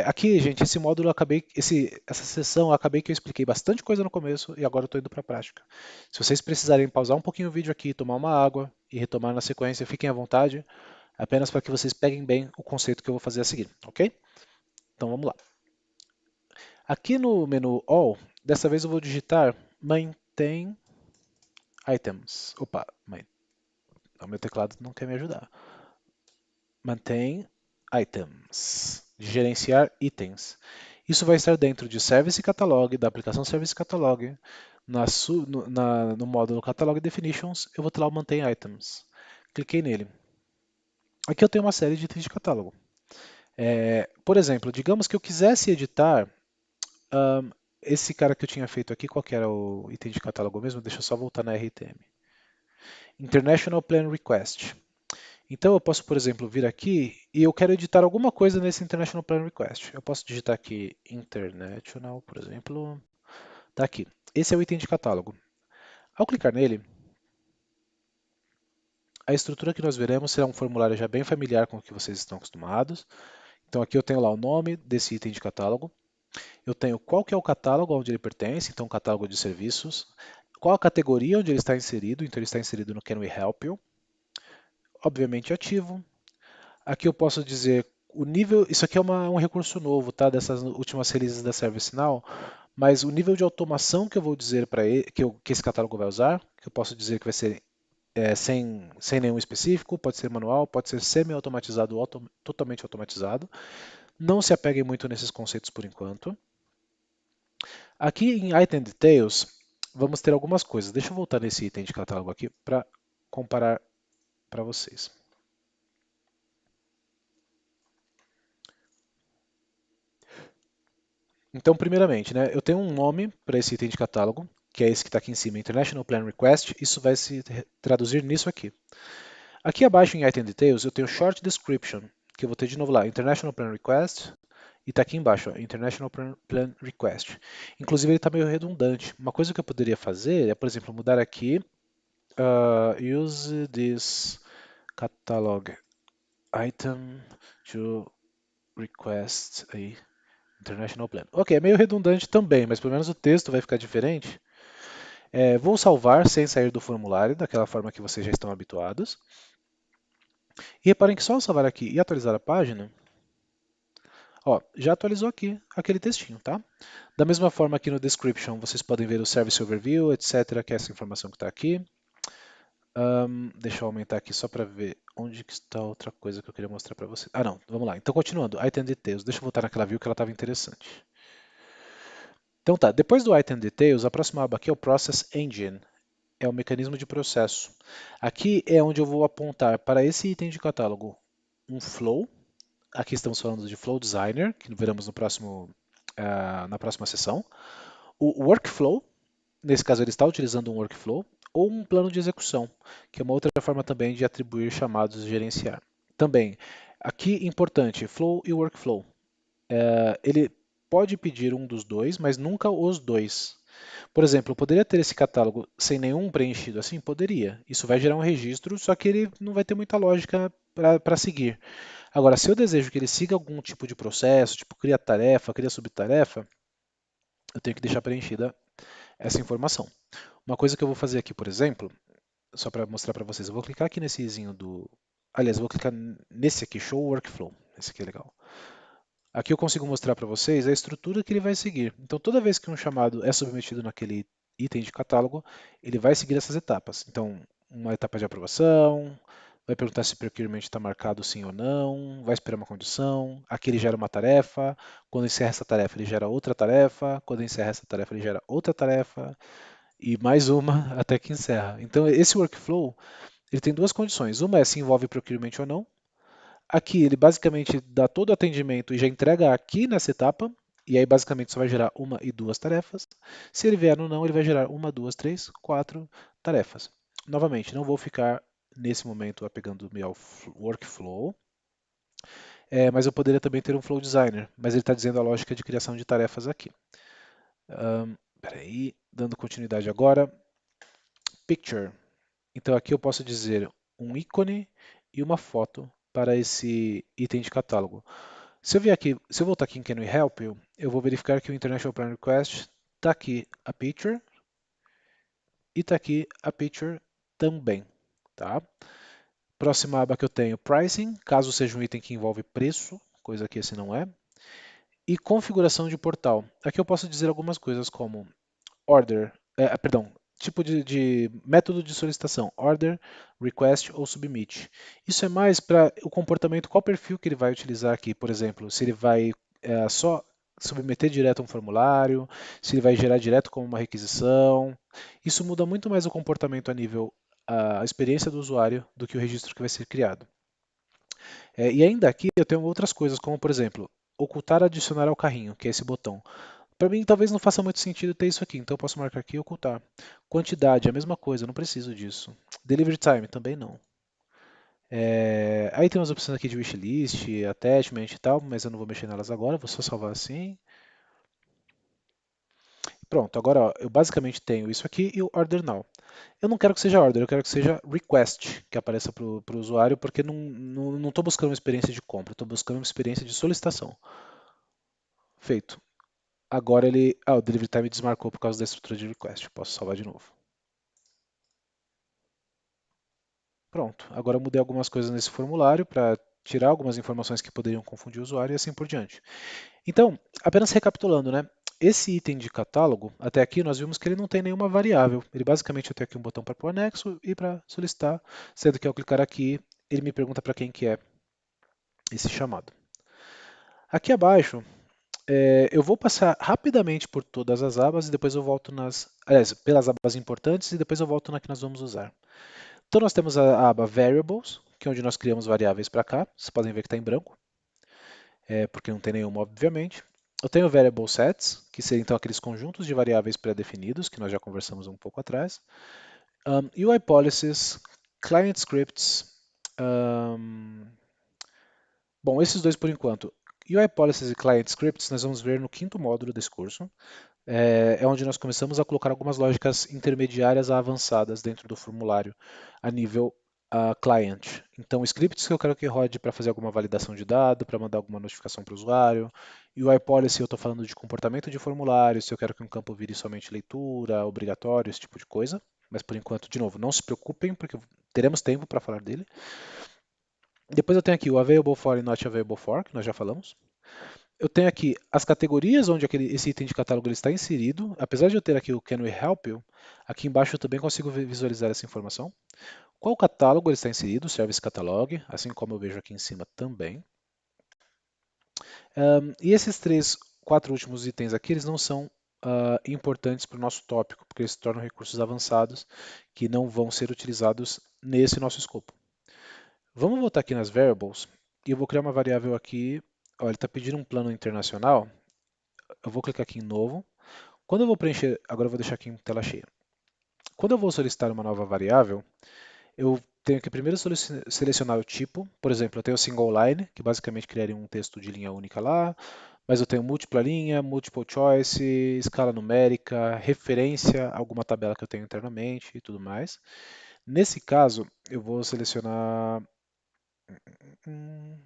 [SPEAKER 1] Aqui, gente, esse módulo eu acabei, essa sessão eu acabei que eu expliquei bastante coisa no começo e agora eu estou indo para a prática. Se vocês precisarem pausar um pouquinho o vídeo aqui, tomar uma água e retomar na sequência, fiquem à vontade, apenas para que vocês peguem bem o conceito que eu vou fazer a seguir, ok? Então vamos lá. Aqui no menu All, dessa vez eu vou digitar Maintain Items. Opa, o meu teclado não quer me ajudar. Maintain Items. Gerenciar itens. Isso vai estar dentro de Service Catalog, da aplicação Service Catalog. No módulo Catalog Definitions, eu vou ter lá o Maintain Items. Cliquei nele. Aqui eu tenho uma série de itens de catálogo. Por exemplo, digamos que eu quisesse editar esse cara que eu tinha feito aqui, qual que era o item de catálogo mesmo? Deixa eu só voltar na RTM. International Plan Request. Então eu posso, por exemplo, vir aqui e eu quero editar alguma coisa nesse International Plan Request. Eu posso digitar aqui International, por exemplo. Está aqui. Esse é o item de catálogo. Ao clicar nele, a estrutura que nós veremos será um formulário já bem familiar com o que vocês estão acostumados. Então aqui eu tenho lá o nome desse item de catálogo. Eu tenho qual que é o catálogo onde ele pertence, então catálogo de serviços. Qual a categoria onde ele está inserido, então ele está inserido no Can We Help You. Obviamente ativo. Aqui eu posso dizer o nível, isso aqui é um recurso novo, tá? Dessas últimas releases da ServiceNow, mas o nível de automação que eu vou dizer para ele, que esse catálogo vai usar, que eu posso dizer que vai ser sem nenhum específico, pode ser manual, pode ser semi-automatizado ou totalmente automatizado. Não se apeguem muito nesses conceitos por enquanto. Aqui em Item Details, vamos ter algumas coisas. Deixa eu voltar nesse item de catálogo aqui para comparar para vocês. Então, primeiramente, né, eu tenho um nome para esse item de catálogo, que é esse que está aqui em cima, International Plan Request. Isso vai se traduzir nisso aqui. Aqui abaixo em Item Details, eu tenho Short Description, que eu vou ter de novo lá, International Plan Request, e está aqui embaixo, ó, International Plan Request. Inclusive, ele está meio redundante. Uma coisa que eu poderia fazer é, por exemplo, mudar aqui, use this catalog item to request aí. International Plan. Ok, é meio redundante também, mas pelo menos o texto vai ficar diferente. Vou salvar sem sair do formulário, daquela forma que vocês já estão habituados. E reparem que só ao salvar aqui e atualizar a página, ó, já atualizou aqui aquele textinho, tá? Da mesma forma aqui no description, vocês podem ver o service overview, etc., que é essa informação que está aqui. Deixa eu aumentar aqui só para ver onde que está outra coisa que eu queria mostrar para vocês. Ah, não, vamos lá. Então, continuando, Item Details. Deixa eu voltar naquela view que ela estava interessante. Então tá, depois do Item Details, a próxima aba aqui é o Process Engine, é o mecanismo de processo. Aqui é onde eu vou apontar para esse item de catálogo um flow. Aqui estamos falando de Flow Designer, que veremos na próxima sessão. O Workflow, nesse caso ele está utilizando um Workflow, ou um plano de execução, que é uma outra forma também de atribuir chamados e gerenciar. Também, aqui importante, Flow e Workflow. Ele pode pedir um dos dois, mas nunca os dois. Por exemplo, eu poderia ter esse catálogo sem nenhum preenchido assim? Poderia. Isso vai gerar um registro, só que ele não vai ter muita lógica para seguir. Agora, se eu desejo que ele siga algum tipo de processo, tipo cria tarefa, cria subtarefa, eu tenho que deixar preenchida essa informação. Uma coisa que eu vou fazer aqui, por exemplo, só para mostrar para vocês, eu vou clicar aqui nesse izinho do. Aliás, eu vou clicar nesse aqui, Show Workflow. Esse aqui é legal. Aqui eu consigo mostrar para vocês a estrutura que ele vai seguir. Então, toda vez que um chamado é submetido naquele item de catálogo, ele vai seguir essas etapas. Então, uma etapa de aprovação, vai perguntar se o procurement está marcado sim ou não, vai esperar uma condição, aqui ele gera uma tarefa, quando encerra essa tarefa ele gera outra tarefa, quando encerra essa tarefa ele gera outra tarefa, e mais uma até que encerra. Então, esse workflow, ele tem duas condições. Uma é se envolve procurement ou não, aqui ele basicamente dá todo o atendimento e já entrega aqui nessa etapa, e aí basicamente só vai gerar uma e duas tarefas. Se ele vier no não, ele vai gerar uma, duas, três, quatro tarefas. Novamente, não vou ficar nesse momento apegando-me ao workflow, mas eu poderia também ter um flow designer, mas ele está dizendo a lógica de criação de tarefas aqui. Peraí, dando continuidade agora. Picture. Então aqui eu posso dizer um ícone e uma foto para esse item de catálogo. Se eu vier aqui, se eu voltar aqui em Can We Help You, eu vou verificar que o International Plan Request está aqui a picture e está aqui a picture também, tá? Próxima aba que eu tenho, Pricing, caso seja um item que envolve preço, coisa que esse não é, e configuração de portal. Aqui eu posso dizer algumas coisas como order, perdão, tipo de método de solicitação, order, request ou submit. Isso é mais para o comportamento, qual perfil que ele vai utilizar aqui, por exemplo, se ele vai só submeter direto a um formulário, se ele vai gerar direto como uma requisição. Isso muda muito mais o comportamento a nível a experiência do usuário do que o registro que vai ser criado. E ainda aqui eu tenho outras coisas, como por exemplo, ocultar adicionar ao carrinho, que é esse botão. Para mim, talvez não faça muito sentido ter isso aqui, então eu posso marcar aqui e ocultar. Quantidade, a mesma coisa, eu não preciso disso. Delivery time, também não. Aí tem umas opções aqui de wishlist, attachment e tal, mas eu não vou mexer nelas agora, vou só salvar assim. Pronto, agora ó, eu basicamente tenho isso aqui e o order now. Eu não quero que seja order, eu quero que seja request, que apareça para o usuário, porque não estou buscando uma experiência de compra, estou buscando uma experiência de solicitação. Feito. Agora ele. Ah, o delivery time desmarcou por causa da estrutura de request. Posso salvar de novo. Pronto. Agora eu mudei algumas coisas nesse formulário para tirar algumas informações que poderiam confundir o usuário e assim por diante. Então, apenas recapitulando, né? Esse item de catálogo, até aqui nós vimos que ele não tem nenhuma variável. Ele basicamente eu tenho aqui um botão para pôr anexo e para solicitar, sendo que ao clicar aqui, ele me pergunta para quem que é esse chamado. Aqui abaixo, eu vou passar rapidamente por todas as abas e depois eu volto nas. Aliás, pelas abas importantes e depois eu volto na que nós vamos usar. Então nós temos a aba Variables, que é onde nós criamos variáveis para cá. Vocês podem ver que está em branco, porque não tem nenhuma, obviamente. Eu tenho Variable Sets, que seriam então aqueles conjuntos de variáveis pré-definidos, que nós já conversamos um pouco atrás. UI Policies, Client Scripts. um, Bom, esses dois por enquanto. UI Policies e Client Scripts nós vamos ver no quinto módulo desse curso. É onde nós começamos a colocar algumas lógicas intermediárias a avançadas dentro do formulário a nível client. Então, scripts que eu quero que rode para fazer alguma validação de dado, para mandar alguma notificação para o usuário. UI policy, eu estou falando de comportamento de formulário, se eu quero que um campo vire somente leitura, obrigatório, esse tipo de coisa. Mas por enquanto, de novo, não se preocupem, porque teremos tempo para falar dele. Depois eu tenho aqui o available for e not available for, que nós já falamos. Eu tenho aqui as categorias onde esse item de catálogo ele está inserido. Apesar de eu ter aqui o Can We Help You, aqui embaixo eu também consigo visualizar essa informação. Qual catálogo ele está inserido, Service Catalog, assim como eu vejo aqui em cima também. E esses quatro últimos itens aqui, eles não são importantes para o nosso tópico, porque eles se tornam recursos avançados que não vão ser utilizados nesse nosso escopo. Vamos voltar aqui nas variables e eu vou criar uma variável aqui. Ó, ele está pedindo um plano internacional. Eu vou clicar aqui em novo. Quando eu vou preencher, agora eu vou deixar aqui em tela cheia. Quando eu vou solicitar uma nova variável, eu tenho que primeiro selecionar o tipo. Por exemplo, eu tenho single line, que basicamente criaria um texto de linha única lá, mas eu tenho múltipla linha, multiple choice, escala numérica, referência a alguma tabela que eu tenho internamente e tudo mais. Nesse caso, eu vou selecionar. hum,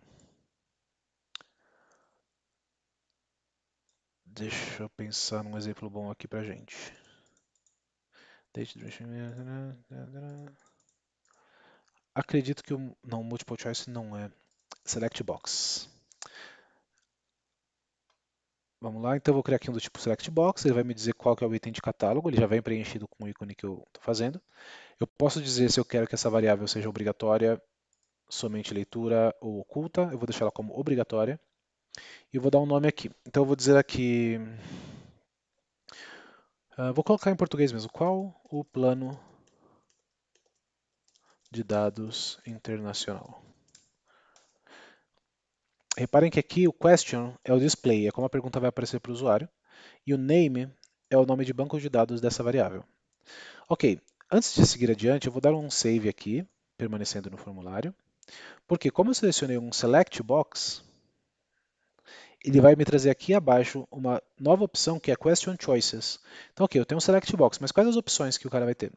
[SPEAKER 1] Deixa eu pensar num exemplo bom aqui pra gente. Date duration. Acredito que o. Não, multiple choice não é. Select box. Vamos lá, então eu vou criar aqui um do tipo select box, ele vai me dizer qual que é o item de catálogo, ele já vem preenchido com o ícone que eu estou fazendo. Eu posso dizer se eu quero que essa variável seja obrigatória, somente leitura ou oculta, eu vou deixar ela como obrigatória e eu vou dar um nome aqui. Então eu vou dizer aqui, vou colocar em português mesmo, qual o plano de dados internacional? Reparem que aqui o question é o display, é como a pergunta vai aparecer para o usuário, e o name é o nome de banco de dados dessa variável. Ok, antes de seguir adiante, eu vou dar um save aqui, permanecendo no formulário, porque como eu selecionei um select box, ele vai me trazer aqui abaixo uma nova opção que é Question Choices. Então, ok, eu tenho um select box, mas quais as opções que o cara vai ter?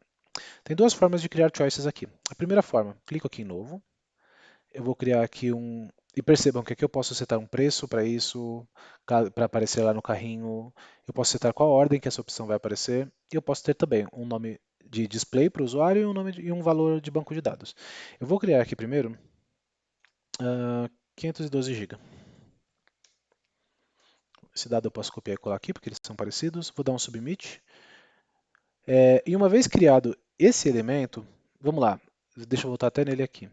[SPEAKER 1] Tem duas formas de criar choices aqui. A primeira forma, clico aqui em novo, eu vou criar aqui um. E percebam que aqui eu posso setar um preço para isso, para aparecer lá no carrinho. Eu posso setar qual ordem que essa opção vai aparecer. E eu posso ter também um nome de display para o usuário e um valor de banco de dados. Eu vou criar aqui primeiro 512 GB. Esse dado eu posso copiar e colar aqui, porque eles são parecidos. Vou dar um submit. E uma vez criado esse elemento, vamos lá, deixa eu voltar até nele aqui.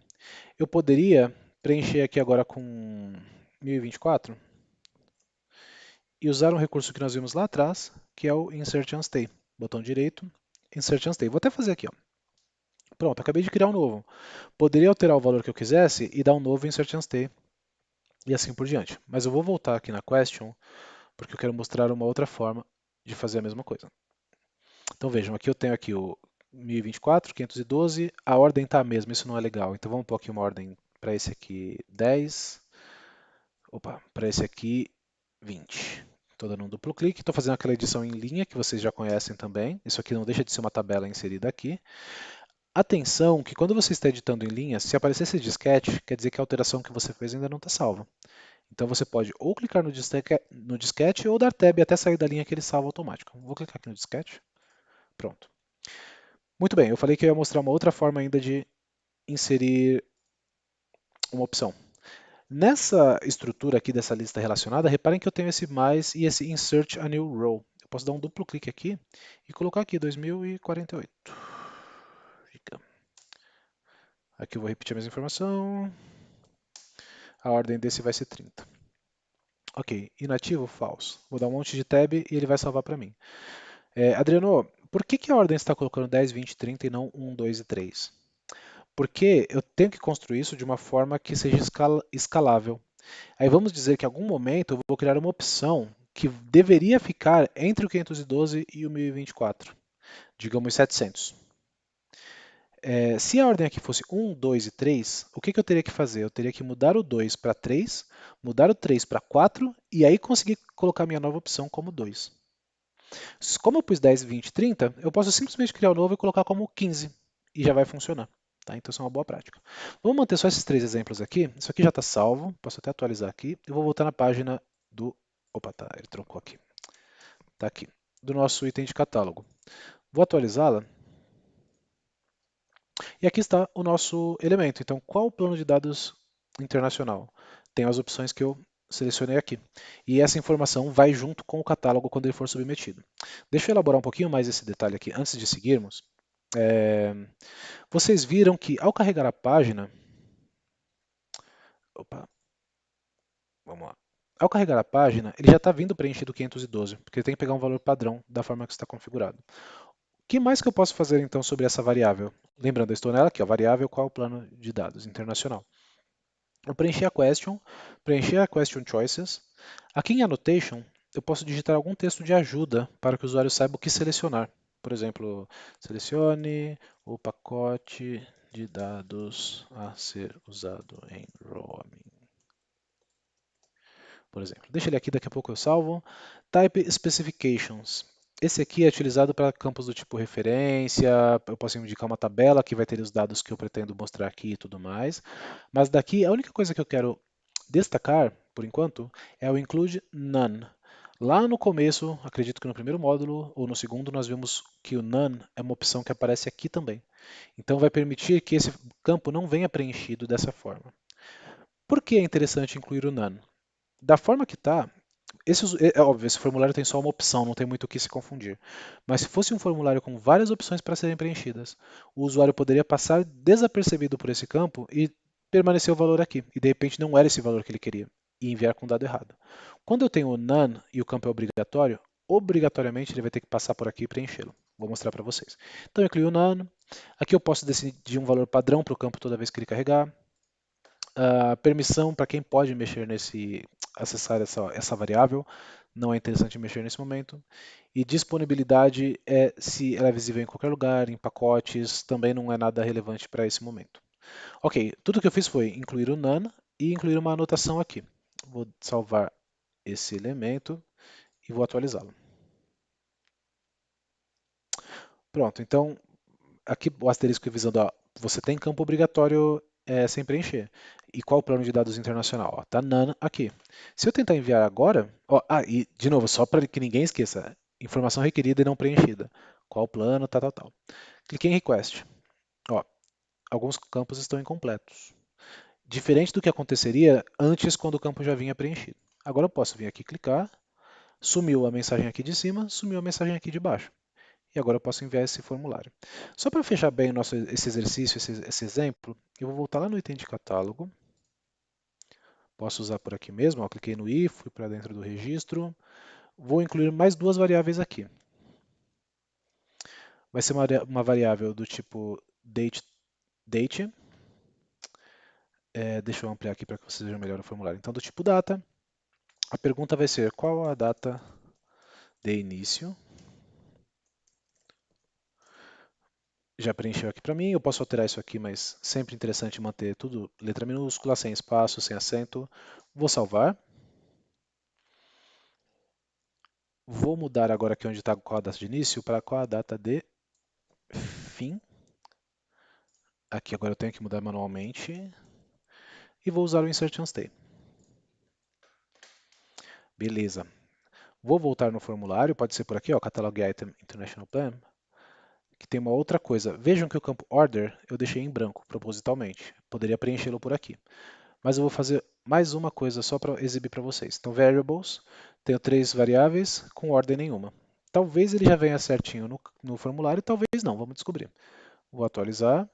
[SPEAKER 1] Eu poderia preencher aqui agora com 1024 e usar um recurso que nós vimos lá atrás, que é o Insert and Stay. Botão direito, Insert and Stay. Vou até fazer aqui, ó. Pronto, acabei de criar um novo. Poderia alterar o valor que eu quisesse e dar um novo Insert and Stay e assim por diante. Mas eu vou voltar aqui na question, porque eu quero mostrar uma outra forma de fazer a mesma coisa. Então vejam, aqui eu tenho aqui o 1024, 512, a ordem está a mesma, isso não é legal. Então vamos pôr aqui uma ordem para esse aqui 10, opa, para esse aqui 20. Estou dando um duplo clique, estou fazendo aquela edição em linha que vocês já conhecem também. Isso aqui não deixa de ser uma tabela inserida aqui. Atenção que quando você está editando em linha, se aparecer esse disquete, quer dizer que a alteração que você fez ainda não está salva. Então você pode ou clicar no disquete ou dar tab até sair da linha que ele salva automático. Vou clicar aqui no disquete. Pronto. Muito bem, eu falei que eu ia mostrar uma outra forma ainda de inserir uma opção. Nessa estrutura aqui dessa lista relacionada, reparem que eu tenho esse mais e esse Insert a New Row. Eu posso dar um duplo clique aqui e colocar aqui 2048. Fica. Aqui eu vou repetir a mesma informação. A ordem desse vai ser 30. Ok, inativo, falso. Vou dar um monte de tab e ele vai salvar para mim. Adriano, por que a ordem está colocando 10, 20, 30 e não 1, 2 e 3? Porque eu tenho que construir isso de uma forma que seja escalável. Aí vamos dizer que em algum momento eu vou criar uma opção que deveria ficar entre o 512 e o 1024, digamos 700. Se a ordem aqui fosse 1, 2 e 3, o que eu teria que fazer? Eu teria que mudar o 2 para 3, mudar o 3 para 4 e aí conseguir colocar minha nova opção como 2. Como eu pus 10, 20, 30, eu posso simplesmente criar o novo e colocar como 15 e já vai funcionar. Tá? Então isso é uma boa prática. Vamos manter só esses três exemplos aqui. Isso aqui já está salvo, posso até atualizar aqui. Eu vou voltar na página do. Opa, tá, ele trocou aqui. Está aqui, do nosso item de catálogo. Vou atualizá-la. E aqui está o nosso elemento. Então, qual o plano de dados internacional? Tem as opções que eu selecionei aqui. E essa informação vai junto com o catálogo quando ele for submetido. Deixa eu elaborar um pouquinho mais esse detalhe aqui antes de seguirmos. Vocês viram que ao carregar a página. Opa, vamos lá. Ao carregar a página, ele já está vindo preenchido 512, porque ele tem que pegar um valor padrão da forma que está configurado. O que mais que eu posso fazer então sobre essa variável? Lembrando, eu estou nela aqui, ó, variável qual é o plano de dados internacional. Eu preenchi a question choices. Aqui em annotation, eu posso digitar algum texto de ajuda para que o usuário saiba o que selecionar. Por exemplo, selecione o pacote de dados a ser usado em roaming. Por exemplo, deixa ele aqui, daqui a pouco eu salvo. Type Specifications. Esse aqui é utilizado para campos do tipo referência, eu posso indicar uma tabela que vai ter os dados que eu pretendo mostrar aqui e tudo mais. Mas daqui, a única coisa que eu quero destacar, por enquanto, é o Include None. Lá no começo, acredito que no primeiro módulo ou no segundo, nós vimos que o none é uma opção que aparece aqui também. Então vai permitir que esse campo não venha preenchido dessa forma. Por que é interessante incluir o none? Da forma que está, é óbvio, esse formulário tem só uma opção, não tem muito o que se confundir. Mas se fosse um formulário com várias opções para serem preenchidas, o usuário poderia passar desapercebido por esse campo e permanecer o valor aqui. E de repente não era esse valor que ele queria e enviar com o dado errado. Quando eu tenho o none e o campo é obrigatório, obrigatoriamente ele vai ter que passar por aqui e preenchê-lo. Vou mostrar para vocês. Então eu incluo o none. Aqui eu posso decidir um valor padrão para o campo toda vez que ele carregar. Permissão para quem pode mexer acessar essa variável, não é interessante mexer nesse momento. E disponibilidade é se ela é visível em qualquer lugar, em pacotes, também não é nada relevante para esse momento. Ok, tudo que eu fiz foi incluir o none e incluir uma anotação aqui. Vou salvar esse elemento e vou atualizá-lo. Pronto, então aqui o asterisco visando, ó, você tem campo obrigatório sem preencher. E qual o plano de dados internacional? Ó, tá none aqui. Se eu tentar enviar agora, ó, e de novo, só para que ninguém esqueça, informação requerida e não preenchida. Qual o plano, tal, tal, tal. Cliquei em request. Ó, alguns campos estão incompletos. Diferente do que aconteceria antes quando o campo já vinha preenchido. Agora eu posso vir aqui clicar, sumiu a mensagem aqui de cima, sumiu a mensagem aqui de baixo. E agora eu posso enviar esse formulário. Só para fechar bem esse exercício, esse exemplo, eu vou voltar lá no item de catálogo. Posso usar por aqui mesmo, ó, cliquei no i, fui para dentro do registro. Vou incluir mais duas variáveis aqui. Vai ser uma variável do tipo date. Deixa eu ampliar aqui para que vocês vejam melhor o formulário. Então, do tipo data, a pergunta vai ser qual a data de início. Já preencheu aqui para mim, eu posso alterar isso aqui, mas sempre interessante manter tudo letra minúscula, sem espaço, sem acento. Vou salvar. Vou mudar agora aqui onde está qual a data de início para qual a data de fim. Aqui agora eu tenho que mudar manualmente. E vou usar o Insert and Stay. Beleza. Vou voltar no formulário, pode ser por aqui, ó, Catalog Item International Plan, que tem uma outra coisa. Vejam que o campo Order eu deixei em branco, propositalmente. Poderia preenchê-lo por aqui. Mas eu vou fazer mais uma coisa só para exibir para vocês. Então, Variables, tenho 3 variáveis com ordem nenhuma. Talvez ele já venha certinho no formulário, talvez não, vamos descobrir. Vou atualizar.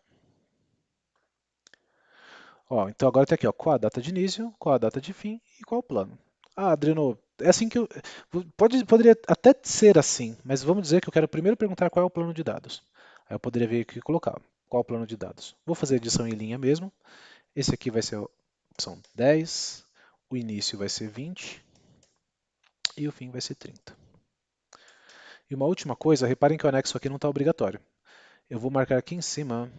[SPEAKER 1] Ó, então agora tem aqui, ó, qual a data de início, qual a data de fim e qual o plano. Ah, Adriano, é assim que eu. Poderia até ser assim, mas vamos dizer que eu quero primeiro perguntar qual é o plano de dados. Aí eu poderia vir aqui e colocar qual o plano de dados. Vou fazer edição em linha mesmo. Esse aqui vai ser a opção 10, o início vai ser 20 e o fim vai ser 30. E uma última coisa, reparem que o anexo aqui não está obrigatório. Eu vou marcar aqui em cima.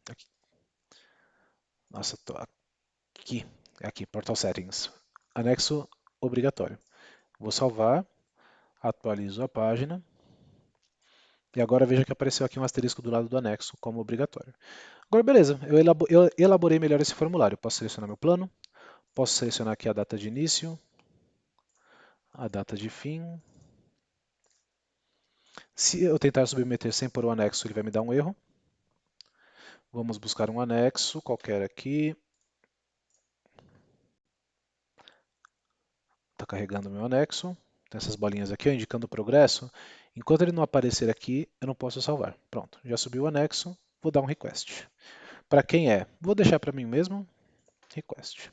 [SPEAKER 1] Aqui. Nossa, tô aqui, Portal Settings. Anexo obrigatório. Vou salvar, atualizo a página. E agora veja que apareceu aqui um asterisco do lado do anexo como obrigatório. Agora, beleza, eu elaborei melhor esse formulário. Posso selecionar meu plano, posso selecionar aqui a data de início, a data de fim. Se eu tentar submeter sem pôr o anexo, ele vai me dar um erro. Vamos buscar um anexo qualquer aqui. Está carregando o meu anexo. Tem essas bolinhas aqui, ó, indicando o progresso. Enquanto ele não aparecer aqui, eu não posso salvar. Pronto, já subiu o anexo. Vou dar um request. Para quem é? Vou deixar para mim mesmo. Request.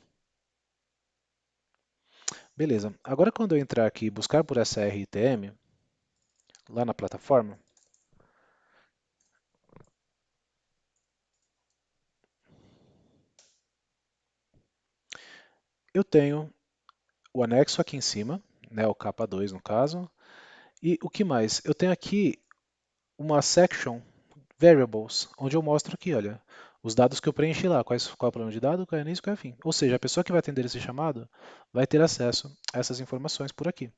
[SPEAKER 1] Beleza. Agora quando eu entrar aqui e buscar por essa RTM, lá na plataforma, eu tenho o anexo aqui em cima, né, o capa 2 no caso. E o que mais? Eu tenho aqui uma section variables, onde eu mostro aqui, olha, os dados que eu preenchi lá, qual é o plano de dado, qual é o início, qual é o fim. Ou seja, a pessoa que vai atender esse chamado vai ter acesso a essas informações por aqui.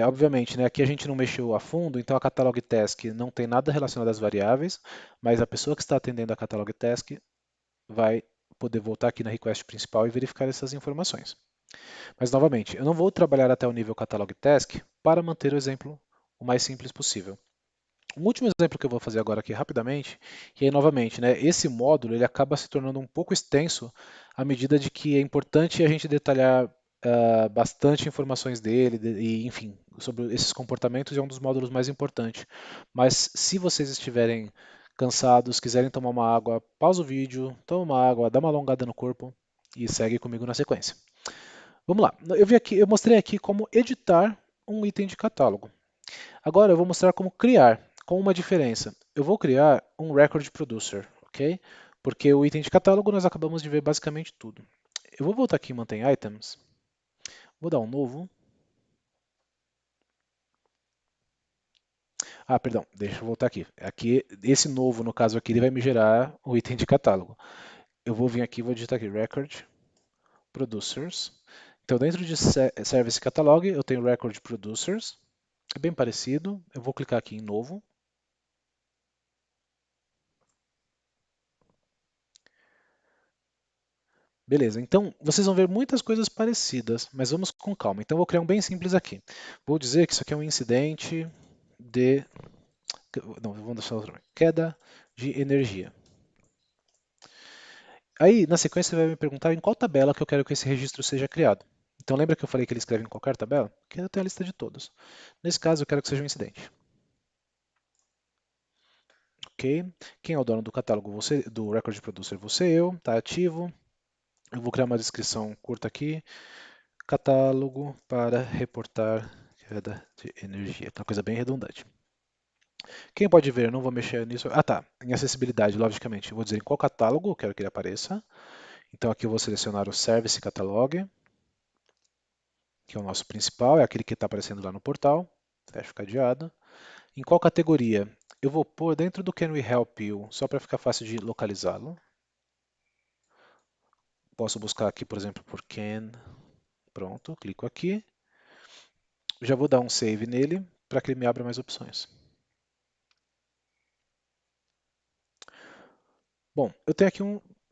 [SPEAKER 1] Obviamente, né, aqui a gente não mexeu a fundo, então a catalog task não tem nada relacionado às variáveis, mas a pessoa que está atendendo a catalog task vai poder voltar aqui na request principal e verificar essas informações. Mas, novamente, eu não vou trabalhar até o nível Catalog Task para manter o exemplo o mais simples possível. Um último exemplo que eu vou fazer agora aqui rapidamente, e aí novamente, né, esse módulo ele acaba se tornando um pouco extenso à medida de que é importante a gente detalhar bastante informações dele, e enfim, sobre esses comportamentos é um dos módulos mais importantes. Mas se vocês estiverem cansados, quiserem tomar uma água, pausa o vídeo, toma uma água, dá uma alongada no corpo e segue comigo na sequência. Vamos lá, eu mostrei aqui como editar um item de catálogo. Agora eu vou mostrar como criar, com uma diferença. Eu vou criar um Record Producer, ok? Porque o item de catálogo nós acabamos de ver basicamente tudo. Eu vou voltar aqui em Mantém Items, vou dar um novo. Ah, perdão, deixa eu voltar aqui. Aqui, esse novo, no caso aqui, ele vai me gerar o item de catálogo. Eu vou vir aqui e vou digitar aqui Record Producers. Então, dentro de Service Catalog, eu tenho Record Producers. É bem parecido. Eu vou clicar aqui em Novo. Beleza, então vocês vão ver muitas coisas parecidas, mas vamos com calma. Então, eu vou criar um bem simples aqui. Vou dizer que isso aqui é um incidente de. Não, vamos deixar outro nome. Queda de energia. Aí, na sequência, você vai me perguntar em qual tabela que eu quero que esse registro seja criado. Então, lembra que eu falei que ele escreve em qualquer tabela? Aqui eu tenho a lista de todos. Nesse caso, eu quero que seja um incidente. Ok? Quem é o dono do catálogo? Do Record Producer? Você, eu. Está ativo. Eu vou criar uma descrição curta aqui. Catálogo para reportar queda de energia. Uma coisa bem redundante. Quem pode ver? Não vou mexer nisso. Ah, tá. Em acessibilidade, logicamente. Eu vou dizer em qual catálogo eu quero que ele apareça. Então aqui eu vou selecionar o Service Catalog, que é o nosso principal, é aquele que está aparecendo lá no portal. Fecha o cadeado. Em qual categoria? Eu vou pôr dentro do Can We Help You, só para ficar fácil de localizá-lo. Posso buscar aqui, por exemplo, por Can. Pronto, clico aqui. Já vou dar um save nele para que ele me abra mais opções. Bom, eu tenho aqui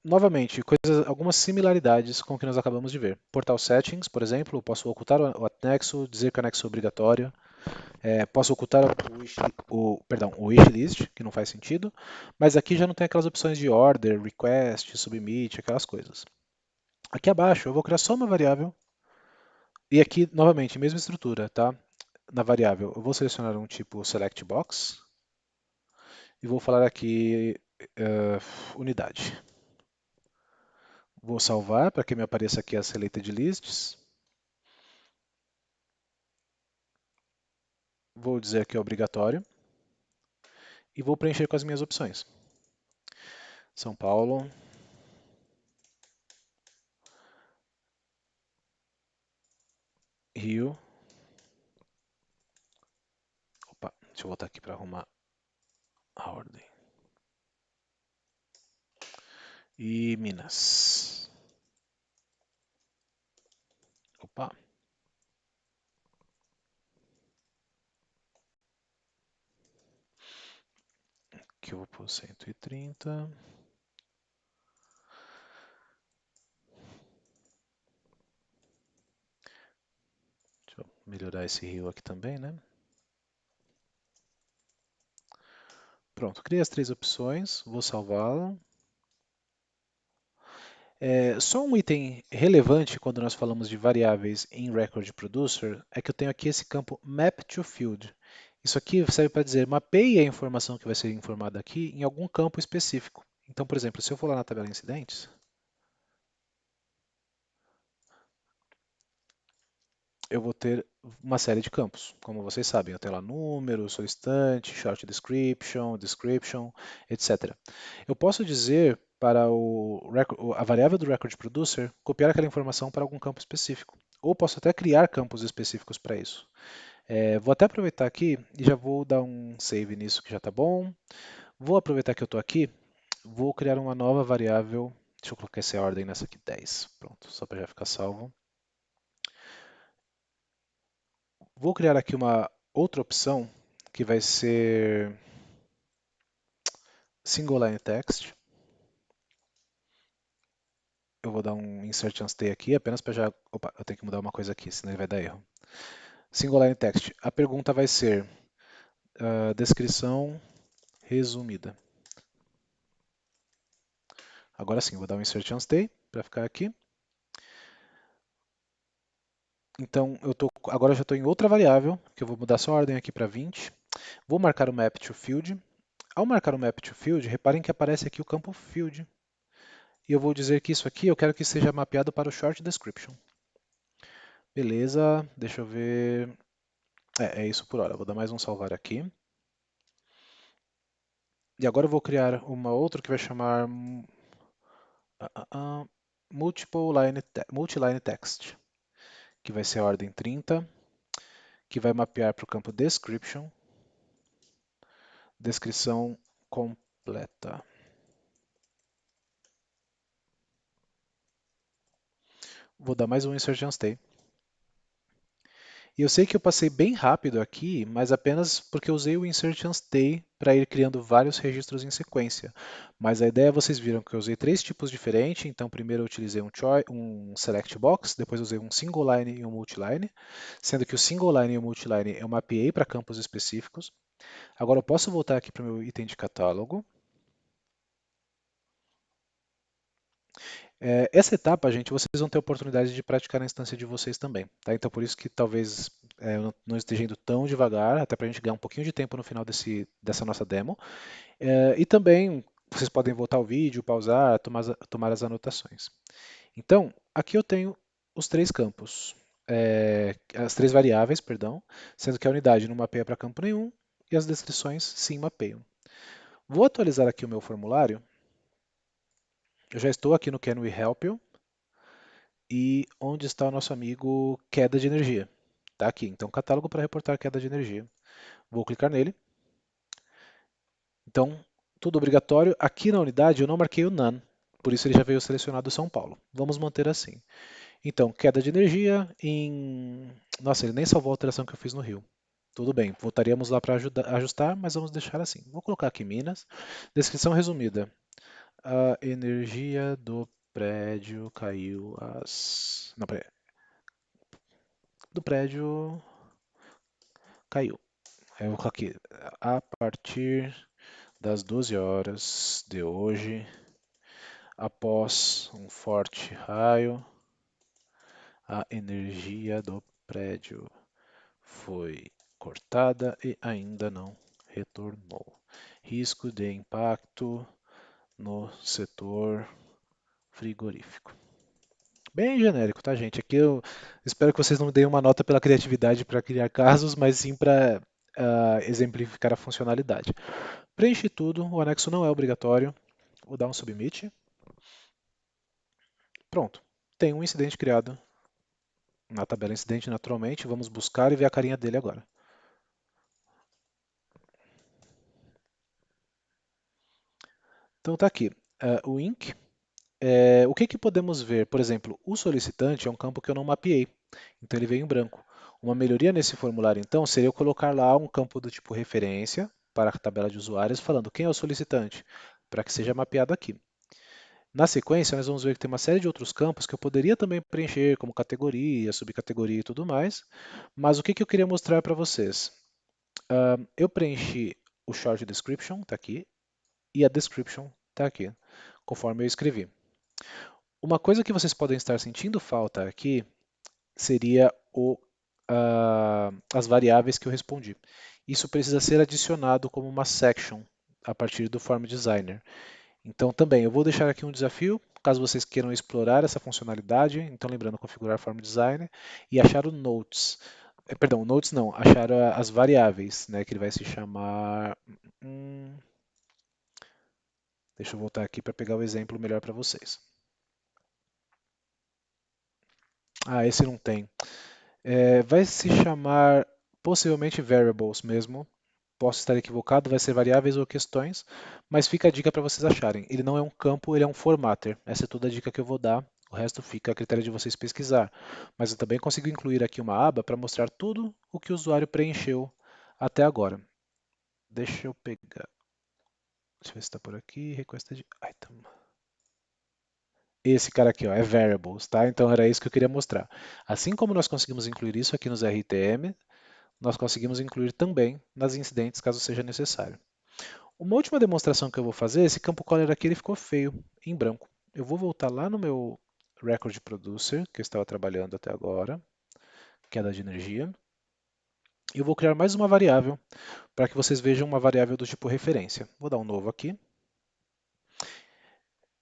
[SPEAKER 1] novamente algumas similaridades com o que nós acabamos de ver. Portal Settings, por exemplo, eu posso ocultar o anexo, dizer que o anexo é obrigatório. Posso ocultar o wishlist, que não faz sentido, mas aqui já não tem aquelas opções de order, request, submit, aquelas coisas. Aqui abaixo eu vou criar só uma variável e aqui novamente mesma estrutura, tá? Na variável eu vou selecionar um tipo select box e vou falar aqui unidade. Vou salvar para que me apareça aqui a selected lists. Vou dizer que é obrigatório e vou preencher com as minhas opções. São Paulo, Rio. Opa, deixa eu voltar aqui para arrumar a ordem. E Minas. Opa, aqui eu vou pôr 130. Deixa eu melhorar esse rio aqui também, né? Pronto, criei as três opções, vou salvá-lo. Só um item relevante quando nós falamos de variáveis em Record Producer é que eu tenho aqui esse campo Map to Field. Isso aqui serve para dizer mapeie a informação que vai ser informada aqui em algum campo específico. Então, por exemplo, se eu for lá na tabela incidentes, eu vou ter uma série de campos. Como vocês sabem, eu tenho lá número, solicitante, short description, description, etc. Eu posso dizer para a variável do record producer copiar aquela informação para algum campo específico. Ou posso até criar campos específicos para isso. Vou até aproveitar aqui e já vou dar um save nisso que já está bom. Vou aproveitar que eu estou aqui, vou criar uma nova variável. Deixa eu colocar essa ordem nessa aqui, 10. Pronto, só para já ficar salvo. Vou criar aqui uma outra opção que vai ser single line text. eu vou dar um insert and stay aqui, apenas para já... Opa, eu tenho que mudar uma coisa aqui, senão ele vai dar erro. Single line text. A pergunta vai ser descrição resumida. Agora sim, vou dar um insert and stay para ficar aqui. Então, agora eu já estou em outra variável, que eu vou mudar só a ordem aqui para 20. Vou marcar o map to field. Ao marcar o map to field, reparem que aparece aqui o campo field. E eu vou dizer que isso aqui eu quero que seja mapeado para o short description. Beleza, deixa eu ver. É isso por hora. Vou dar mais um salvar aqui. E agora eu vou criar uma outra que vai chamar multiline text, que vai ser a ordem 30, que vai mapear para o campo description, descrição completa. Vou dar mais um insert and stay. E eu sei que eu passei bem rápido aqui, mas apenas porque eu usei o Insert and Stay para ir criando vários registros em sequência. Mas a ideia, vocês viram que eu usei três tipos diferentes. Então, primeiro eu utilizei um Select Box, depois eu usei um Single Line e um Multiline, sendo que o Single Line e o Multiline eu mapeei para campos específicos. Agora eu posso voltar aqui para o meu item de catálogo. Essa etapa, gente, vocês vão ter a oportunidade de praticar na instância de vocês também, tá? Então, por isso que talvez eu não esteja indo tão devagar, até para a gente ganhar um pouquinho de tempo no final dessa nossa demo. E também vocês podem voltar ao vídeo, pausar, tomar as anotações. Então, aqui eu tenho os três campos, as três variáveis, perdão, sendo que a unidade não mapeia para campo nenhum e as descrições sim mapeiam. Vou atualizar aqui o meu formulário. Eu já estou aqui no Can We Help You? E onde está o nosso amigo queda de energia? Está aqui. Então, catálogo para reportar queda de energia. Vou clicar nele. Então, tudo obrigatório. Aqui na unidade eu não marquei o None, por isso ele já veio selecionado São Paulo. Vamos manter assim. Então, queda de energia em... Nossa, ele nem salvou a alteração que eu fiz no Rio. Tudo bem, voltaríamos lá para ajustar, mas vamos deixar assim. Vou colocar aqui Minas. Descrição resumida. A energia do prédio caiu às... Não, peraí. Do prédio caiu. Eu vou colocar aqui. A partir das 12 horas de hoje, após um forte raio, a energia do prédio foi cortada e ainda não retornou. Risco de impacto no setor frigorífico. Bem genérico, tá, gente? Aqui eu espero que vocês não me deem uma nota pela criatividade para criar casos, mas sim para exemplificar a funcionalidade. Preenche tudo, o anexo não é obrigatório. Vou dar um submit. Pronto. Tem um incidente criado na tabela incidente naturalmente. Vamos buscar e ver a carinha dele agora. Então tá aqui. O INC. O que podemos ver? Por exemplo, o solicitante é um campo que eu não mapeei. Então ele veio em branco. Uma melhoria nesse formulário, então, seria eu colocar lá um campo do tipo referência para a tabela de usuários, falando quem é o solicitante, para que seja mapeado aqui. Na sequência, nós vamos ver que tem uma série de outros campos que eu poderia também preencher, como categoria, subcategoria e tudo mais. Mas o que eu queria mostrar para vocês? Eu preenchi o short description, está aqui, e a description está aqui, conforme eu escrevi. Uma coisa que vocês podem estar sentindo falta aqui seria as variáveis que eu respondi. Isso precisa ser adicionado como uma section a partir do Form Designer. Então, também, eu vou deixar aqui um desafio, caso vocês queiram explorar essa funcionalidade. Então, lembrando, configurar Form Designer e achar o Notes. Perdão, Notes não, achar as variáveis, né, que ele vai se chamar... deixa eu voltar aqui para pegar o exemplo melhor para vocês. Esse não tem. Vai se chamar possivelmente variables mesmo. Posso estar equivocado, vai ser variáveis ou questões, mas fica a dica para vocês acharem. Ele não é um campo, ele é um formatter. Essa é toda a dica que eu vou dar. O resto fica a critério de vocês pesquisar. Mas eu também consigo incluir aqui uma aba para mostrar tudo o que o usuário preencheu até agora. Deixa eu pegar. Deixa eu ver se está por aqui. Requested item. Esse cara aqui, ó, é variables, tá? Então era isso que eu queria mostrar. Assim como nós conseguimos incluir isso aqui nos RTM, nós conseguimos incluir também nas incidentes, caso seja necessário. Uma última demonstração que eu vou fazer, esse campo color aqui ele ficou feio, em branco. Eu vou voltar lá no meu record producer, que eu estava trabalhando até agora, queda de energia, e eu vou criar mais uma variável para que vocês vejam uma variável do tipo referência. Vou dar um novo aqui.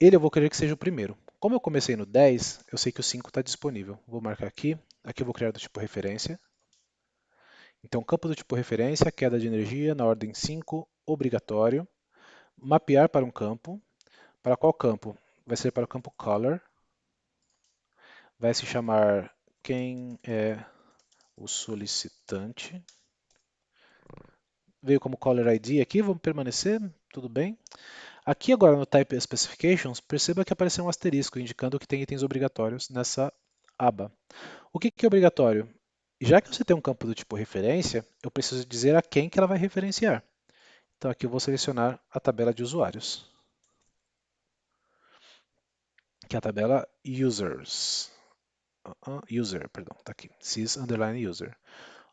[SPEAKER 1] Ele eu vou querer que seja o primeiro. Como eu comecei no 10, eu sei que o 5 está disponível. Vou marcar aqui. Aqui eu vou criar do tipo referência. Então, campo do tipo referência, queda de energia na ordem 5, obrigatório. Mapear para um campo. Para qual campo? Vai ser para o campo color. Vai se chamar quem é o solicitante. Veio como caller ID aqui, vamos permanecer, tudo bem. Aqui agora no Type Specifications, perceba que apareceu um asterisco indicando que tem itens obrigatórios nessa aba. O que é obrigatório? Já que você tem um campo do tipo referência, eu preciso dizer a quem que ela vai referenciar. Então aqui eu vou selecionar a tabela de usuários, que é a tabela users. User, perdão, está aqui, sys underline user.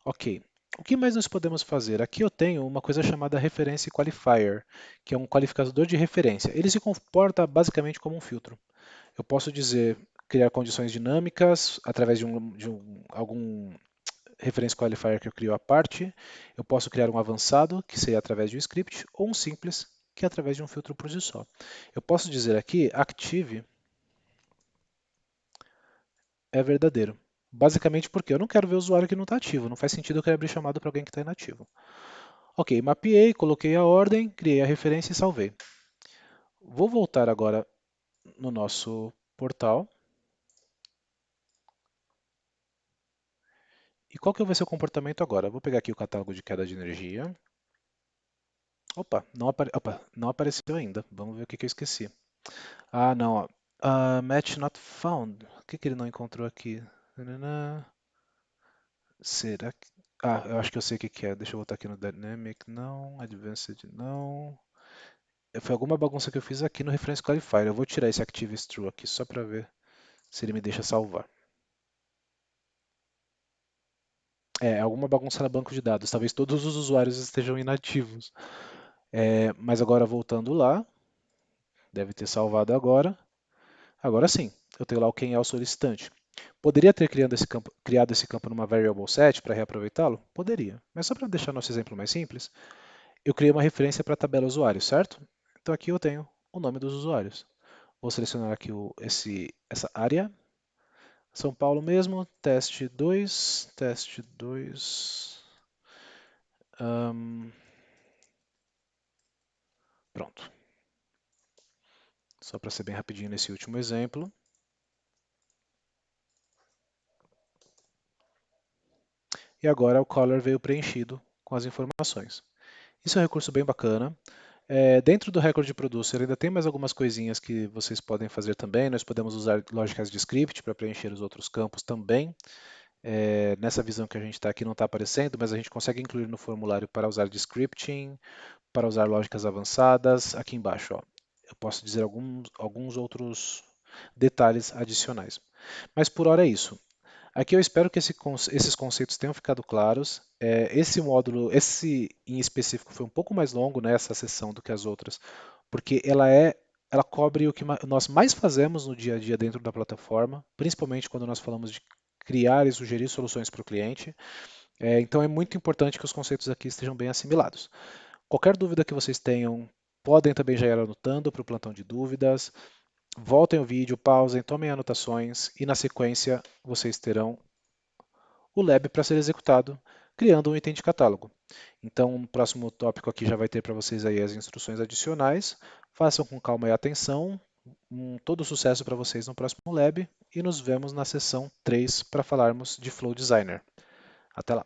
[SPEAKER 1] Ok. O que mais nós podemos fazer? Aqui eu tenho uma coisa chamada reference qualifier, que é um qualificador de referência. Ele se comporta basicamente como um filtro. Eu posso dizer criar condições dinâmicas através de algum reference qualifier que eu crio à parte. Eu posso criar um avançado, que seria através de um script, ou um simples, que é através de um filtro por si só. Eu posso dizer aqui active é verdadeiro. Basicamente porque eu não quero ver o usuário que não está ativo. Não faz sentido eu querer abrir chamado para alguém que está inativo. Ok, mapeei, coloquei a ordem, criei a referência e salvei. Vou voltar agora no nosso portal. E qual que vai ser o comportamento agora? Vou pegar aqui o catálogo de queda de energia. Opa, não apareceu ainda. Vamos ver o que eu esqueci. Ah, não. Ó. Match not found. O que ele não encontrou aqui? Nananã. Será que... Ah, eu acho que eu sei o que é. Deixa eu voltar aqui no Dynamic. Não. Advanced, não. Foi alguma bagunça que eu fiz aqui no Reference Qualifier. Eu vou tirar esse Active is True aqui só para ver se ele me deixa salvar. É, alguma bagunça no banco de dados. Talvez todos os usuários estejam inativos. Mas agora voltando lá, deve ter salvado agora. Agora sim, eu tenho lá o quem é o solicitante. Poderia ter criado esse campo numa variable set para reaproveitá-lo? Poderia. Mas só para deixar nosso exemplo mais simples, eu criei uma referência para a tabela usuário, certo? Então aqui eu tenho o nome dos usuários. Vou selecionar aqui essa área. São Paulo mesmo, teste 2, teste 2. Pronto. Só para ser bem rapidinho nesse último exemplo. E agora o color veio preenchido com as informações. Isso é um recurso bem bacana. Dentro do Record Producer ainda tem mais algumas coisinhas que vocês podem fazer também. Nós podemos usar lógicas de script para preencher os outros campos também. Nessa visão que a gente está aqui não está aparecendo, mas a gente consegue incluir no formulário para usar de scripting, para usar lógicas avançadas. Aqui embaixo, ó, eu posso dizer alguns outros detalhes adicionais. Mas por hora é isso. Aqui eu espero que esses conceitos tenham ficado claros. Esse módulo, esse em específico, foi um pouco mais longo, né, essa sessão do que as outras, porque ela cobre o que nós mais fazemos no dia a dia dentro da plataforma, principalmente quando nós falamos de criar e sugerir soluções para o cliente. Então é muito importante que os conceitos aqui estejam bem assimilados. Qualquer dúvida que vocês tenham, podem também já ir anotando para o plantão de dúvidas. Voltem o vídeo, pausem, tomem anotações e na sequência vocês terão o lab para ser executado, criando um item de catálogo. Então, o próximo tópico aqui já vai ter para vocês aí as instruções adicionais. Façam com calma e atenção. Todo sucesso para vocês no próximo lab e nos vemos na sessão 3 para falarmos de Flow Designer. Até lá!